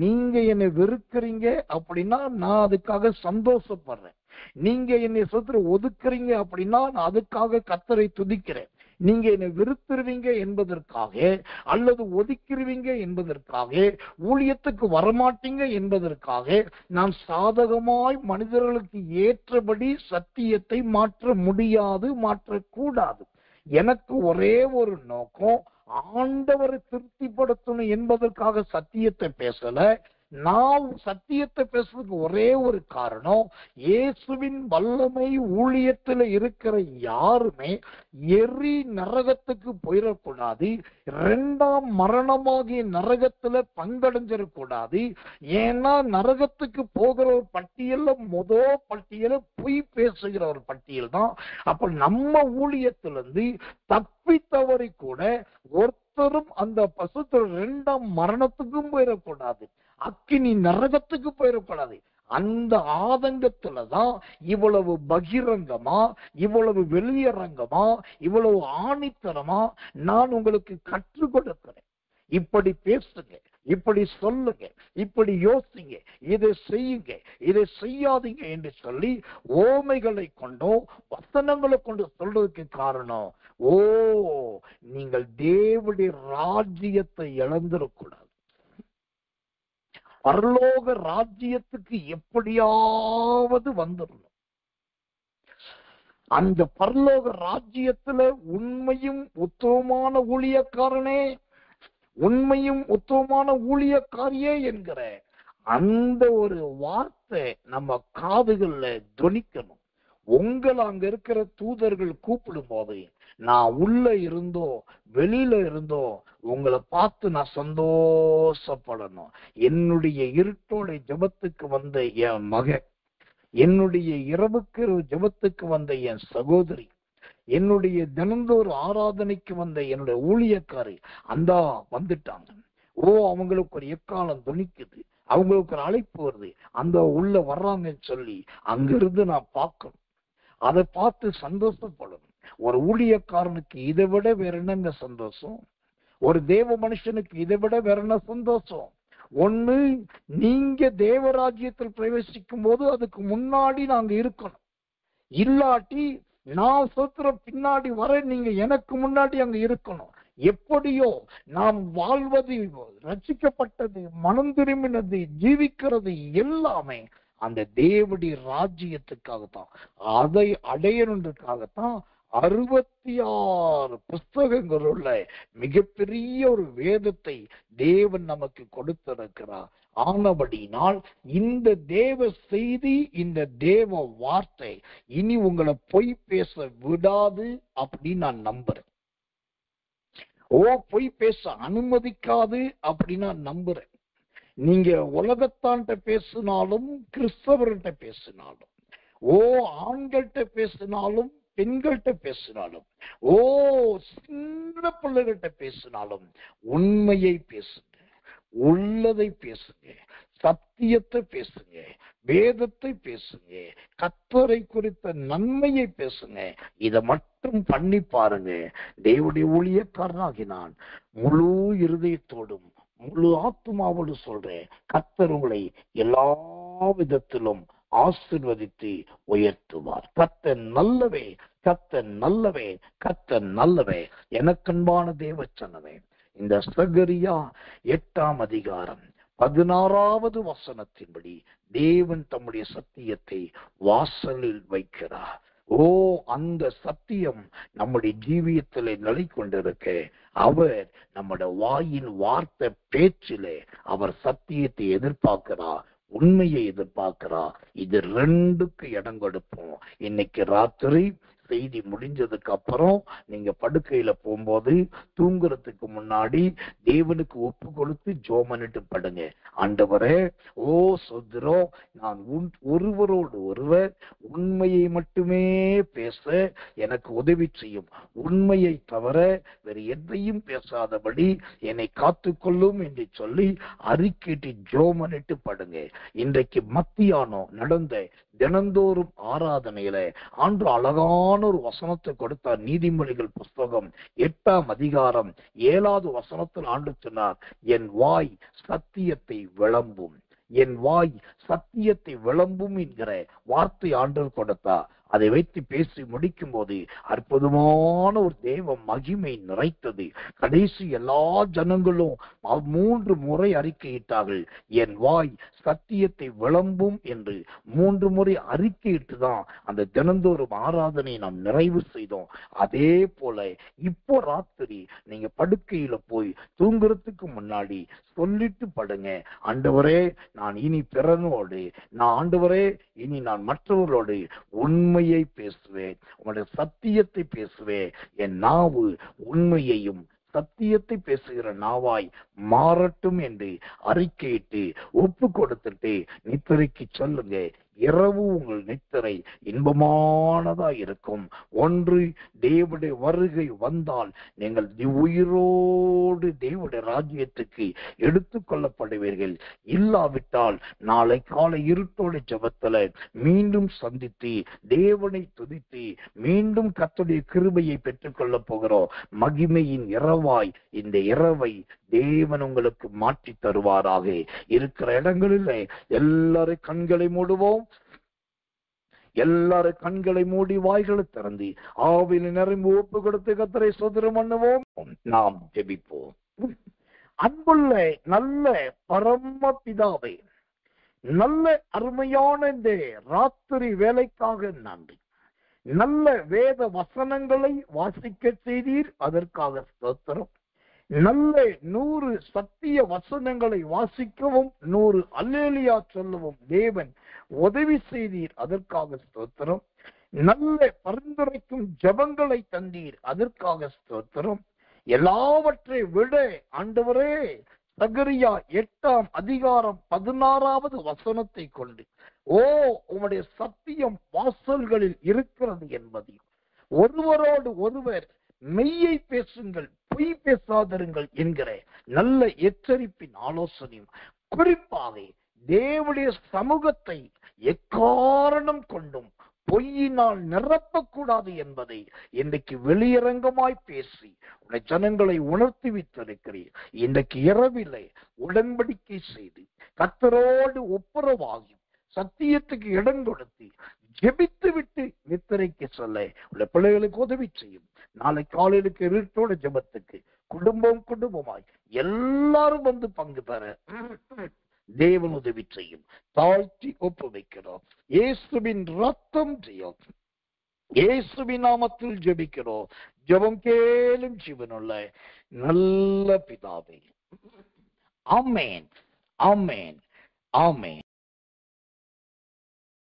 நீங்க என்னை வெறுக்கிறீங்க அப்படின்னா நான் அதுக்காக சந்தோஷப்படுறேன். நீங்க என்னை ஒதுக்குறீங்க அப்படின்னா நான் அதுக்காக கர்த்தரை துதிக்கிறேன். நீங்க என்னை வெறுத்துருவீங்க என்பதற்காக, அல்லது ஒதுக்கிடுவீங்க என்பதற்காக, ஊழியத்துக்கு வரமாட்டீங்க என்பதற்காக நான் சாதகமாய் மனிதர்களுக்கு ஏற்றபடி சத்தியத்தை மாற்ற முடியாது, மாற்றக்கூடாது. எனக்கு ஒரே ஒரு நோக்கம், ஆண்டவரை திருப்திப்படுத்தணும் என்பதற்காக சத்தியத்தை பேசல. நான் சத்தியத்தை பேசுறதுக்கு ஒரே ஒரு காரணம், இயேசுவின் வல்லமை ஊழியத்துல இருக்கிற யாருமே எரி நரகத்துக்கு போயிடக்கூடாது, 2ஆம் மரணமாகிய நரகத்துல பங்கடைஞ்சிடக்கூடாது. ஏன்னா நரகத்துக்கு போகிற ஒரு பட்டியல்ல முதல் பட்டியல பொய் பேசுகிற ஒரு பட்டியல் தான். அப்ப நம்ம ஊழியத்திலிருந்து தப்பி தவறி கூட ஒருத்தரும் அந்த பசுத்தர் 2ஆம் மரணத்துக்கும் போயிடக்கூடாது, அக்கினி நரகத்துக்கு போயிடக்கூடாது. அந்த ஆதங்கத்துலதான் இவ்வளவு பகிரங்கமா, இவ்வளவு வெளியரங்கமா, இவ்வளவு ஆணித்தரமா நான் உங்களுக்கு கற்றுக் கொடுக்கிறேன். இப்படி பேசுங்க, இப்படி சொல்லுங்க, இப்படி யோசிங்க, இதை செய்யுங்க, இதை செய்யாதீங்க என்று சொல்லி ஓமைகளை கொண்டோ வசனங்களை கொண்டு சொல்றதுக்கு காரணம், நீங்கள் தேவனுடைய ராஜ்யத்தை இழந்துடக்கூடாது. பரலோக ராஜ்யத்துக்கு எப்படியாவது வந்துடணும். அந்த பரலோக ராஜ்யத்துல உண்மையும் உத்தமமான ஊழியக்காரனே, உண்மையும் உத்தமமான ஊழியக்காரியே என்கிற அந்த ஒரு வார்த்தை நம்ம காதுகள்ல துணிக்கணும். உங்களை அங்க இருக்கிற தூதர்கள் கூப்பிடும் போது நான் உள்ள இருந்தோ வெளியில இருந்தோ உங்களை பார்த்து நான் சந்தோஷப்படணும். என்னுடைய இருட்டோட ஜெபத்துக்கு வந்த என் மகன், என்னுடைய இரவுக்கு ஜெபத்துக்கு வந்த என் சகோதரி, என்னுடைய தினந்தோறும் ஆராதனைக்கு வந்த என்னுடைய ஊழியக்காரி அந்த வந்துட்டாங்க. அவங்களுக்கு ஒரு எக்காலம் துணிக்குது, அவங்களுக்கு ஒரு அழைப்பு வருது, அந்த உள்ள வர்றாங்கன்னு சொல்லி அங்கிருந்து நான் பார்க்கணும். அதை பார்த்து சந்தோஷப்படணும். ஒரு ஊழியக்காரனுக்கு இதை விட வேற என்னங்க சந்தோஷம்? ஒரு தேவ மனுஷனுக்கு இதை விட வேற என்ன சந்தோஷம்? ஒண்ணு, நீங்க தேவராஜ்யத்தில் பிரவேசிக்கும் போது அதுக்கு முன்னாடி நாங்க இருக்கணும். இல்லாட்டி நான் சொல்ற பின்னாடி வர நீங்க எனக்கு முன்னாடி அங்க இருக்கணும். எப்படியோ நாம் வாழ்வது, ரட்சிக்கப்பட்டது, மனம் திரும்பினது, ஜீவிக்கிறது எல்லாமே அந்த தேவனுடைய ராஜ்யத்துக்காகத்தான். அதை அடையணுன்றதுக்காகத்தான் 66 புஸ்தகங்களுள்ள மிகப்பெரிய ஒரு வேதத்தை தேவன் நமக்கு கொடுத்திருக்கிறார். ஆனபடினால் இந்த தேவ செய்தி, இந்த தேவ வார்த்தை இனி உங்களை பொய் பேச விடாது அப்படின்னு நான் நம்புறேன். பொய் பேச அனுமதிக்காது அப்படின்னு நான் நம்புறேன். நீங்க உலகத்தான்ட்ட பேசினாலும், கிறிஸ்தவர்கிட்ட பேசினாலும், ஆண்கள்கிட்ட பேசினாலும், பெண்கள்கிட்ட பேசினாலும், சின்ன பிள்ளைகிட்ட பேசினாலும் உண்மையை பேசுங்க, உள்ளதை பேசுங்க, சத்தியத்தை பேசுங்க, வேதத்தை பேசுங்க, கர்த்தரை குறித்த நன்மையை பேசுங்க. இதை மட்டும் பண்ணி பாருங்க. தேவனுடைய ஊழியக்காரனாகி நான் முழு இருதயத்தோடும் முழு ஆத்மாவோடு சொல்றேன், கர்த்தர் உங்களை எல்லா விதத்திலும் ஆசீர்வதித்து உயர்த்துவார். கர்த்தர் நல்லவே, கர்த்தர் நல்லவே, கர்த்தர் நல்லவே. எனக்கன்பான தேவச்சனவே, இந்த சகரியா 8ஆம் அதிகாரம் 16வது வசனத்தின்படி தேவன் தம்முடைய சத்தியத்தை வாசலில் வைக்கிறார். அந்த சத்தியம் நம்முடைய ஜீவியத்திலே நிலை கொண்டிருக்க அவர் நம்முடைய வாயின் வார்த்தை பேச்சிலே அவர் சத்தியத்தை எதிர்பார்க்கிறார், உண்மையை எதிர்பார்க்கிறார். இது ரெண்டுக்கு இடம் கொடுப்போம். இன்னைக்கு ராத்திரி செய்தி முடிஞ்சதுக்கு அப்புறம் நீங்க படுக்கையில போகும்போது தூங்குறதுக்கு முன்னாடி தேவனுக்கு ஒப்பு கொடுத்து ஜோமனிட்டு படுங்க. ஆண்டவரே, சோதரோ, நான் ஒருவரோடு ஒருவர் உண்மையை மட்டுமே பேச எனக்கு உதவி செய்யும். உண்மையை தவிர வேறு எதையும் பேசாதபடி என்னை காத்துக்கொள்ளும் என்று சொல்லி அறிக்கையிட்டு ஜோமனிட்டு படுங்க. இன்றைக்கு மத்தியானம் நடந்த தினந்தோறும் ஆராதனையில ஆண்டு அழகான ஒரு வசனத்தை கொடுத்தார். நீதிமொழிகள் புஸ்தகம் 8ஆம் அதிகாரம் 7வது வசனத்தில் ஆண்டு சொன்னார், என் வாய் சத்தியத்தை விளம்பும், என் வாய் சத்தியத்தை விளம்பும் என்கிற வார்த்தை ஆண்டவர் கொடுத்தார். அதை வைத்து பேசி முடிக்கும் போது அற்புதமான ஒரு தேவ மகிமை நிறைத்தது. கடைசி எல்லா ஜனங்களும் 3 முறை அறிக்கையிட்டார்கள், என் வாய் சத்தியத்தை விளம்பும் என்று 3 முறை அறிக்கையிட்டுதான் அந்த தினந்தோறும் ஆராதனை நாம் நிறைவு செய்தோம். அதே போல இப்போ ராத்திரி நீங்க படுக்கையில போய் தூங்குறதுக்கு முன்னாடி சொல்லிட்டு படுங்க, ஆண்டவரே, நான் இனி பிறனோடு, நான் ஆண்டவரே இனி நான் மற்றவர்களோடு உண்மையை பேசுவேன், உங்களுடைய சத்தியத்தை பேசுவேன். என் நாவு உண்மையையும் சத்தியத்தை பேசுகிற நாவாய் மாறட்டும் என்று அறிக்கையிட்டு ஒப்பு கொடுத்துட்டு நித்திரைக்கு சொல்லுங்க. இரவு உங்கள் நித்திரை இன்பமானதா இருக்கும். ஒன்று, தேவனுடைய வருகை வந்தால் நீங்கள் உயிரோடு தேவனுடைய ராஜ்யத்துக்கு எடுத்துக் கொள்ளப்படுவீர்கள். இல்லாவிட்டால் நாளை காலை இருட்டோட ஜெபத்துல மீண்டும் சந்தித்து தேவனை துதித்து மீண்டும் கர்த்தருடைய கிருபையை பெற்றுக் கொள்ள போகிறோம். மகிமையின் இரவாய் இந்த இரவை தேவன் உங்களுக்கு மாற்றி தருவாராக. இருக்கிற இடங்களில் எல்லாரும் கண்களை மூடுவோம். எல்லாரும் கண்களை மூடி வாய்களை திறந்து ஆவியில் நிரம்பி ஒப்பு கொடுத்து கர்த்தரை ஸ்தோத்திரம் பண்ணுவோம். நாம் ஜெபிப்போம். அன்புள்ள நல்ல பரம பிதாவே, நல்ல அருமையான இந்த ராத்திரி வேலைக்காக நன்றி. நல்ல வேத வசனங்களை வாசிக்க செய்தீர், அதற்காக ஸ்தோத்திரம். நல்ல 100 சத்திய வசனங்களை வாசிக்கவும் 100 அல்லேலியா சொல்லவும் தேவன் உதவி செய்தீர், அதற்காக ஸ்தோத்திரம். நல்ல பரிந்துரைக்கும் ஜெபங்களை தந்தீர், அதற்காக ஸ்தோத்திரம். எல்லாவற்றை விட ஆண்டவரே, சகரியா 8ஆம் அதிகாரம் 16வது வசனத்தை கொண்டு உம்முடைய சத்தியம் வாசல்களில் இருக்கிறது என்பதையும், ஒருவரோடு ஒருவர் மெய்யை பேசுங்கள் பொய் பேசாதிருங்கள் என்கிற நல்ல எச்சரிப்பின் ஆலோசனையும், குறிப்பாக தேவனுடைய சமூகத்தை எக்காரணம் கொண்டும் பொய்யினால் நிரப்பக்கூடாது என்பதை இன்றைக்கு வெளியரங்கமாய் பேசி உடைய ஜனங்களை உணர்த்தி வைத்திருக்கிறீர். இன்றைக்கு இரவிலே உடன்படிக்கை செய்து கர்த்தரோடு ஒப்புரவாகி சத்தியத்துக்கு இடம் கொடுத்து ஜெபித்து விட்டு நித்திரைக்கு சொல்ல உள்ள பிள்ளைகளுக்கு உதவி செய்யும். நாளை காலையிலுக்கு இருட்டோட ஜெபத்துக்கு குடும்பமாய் எல்லாரும் வந்து பங்கு பெற தேவன் உதவி செய்யும். தாழ்த்தி ஒப்பு வைக்கிறோம். இயேசுவின் ரத்தம் செய்யும். இயேசுவின் நாமத்தில் ஜெபிக்கிறோம். ஜெபம் கேளும் ஜீவனுள்ள நல்ல பிதாவே. ஆமென், ஆமென், ஆமென்.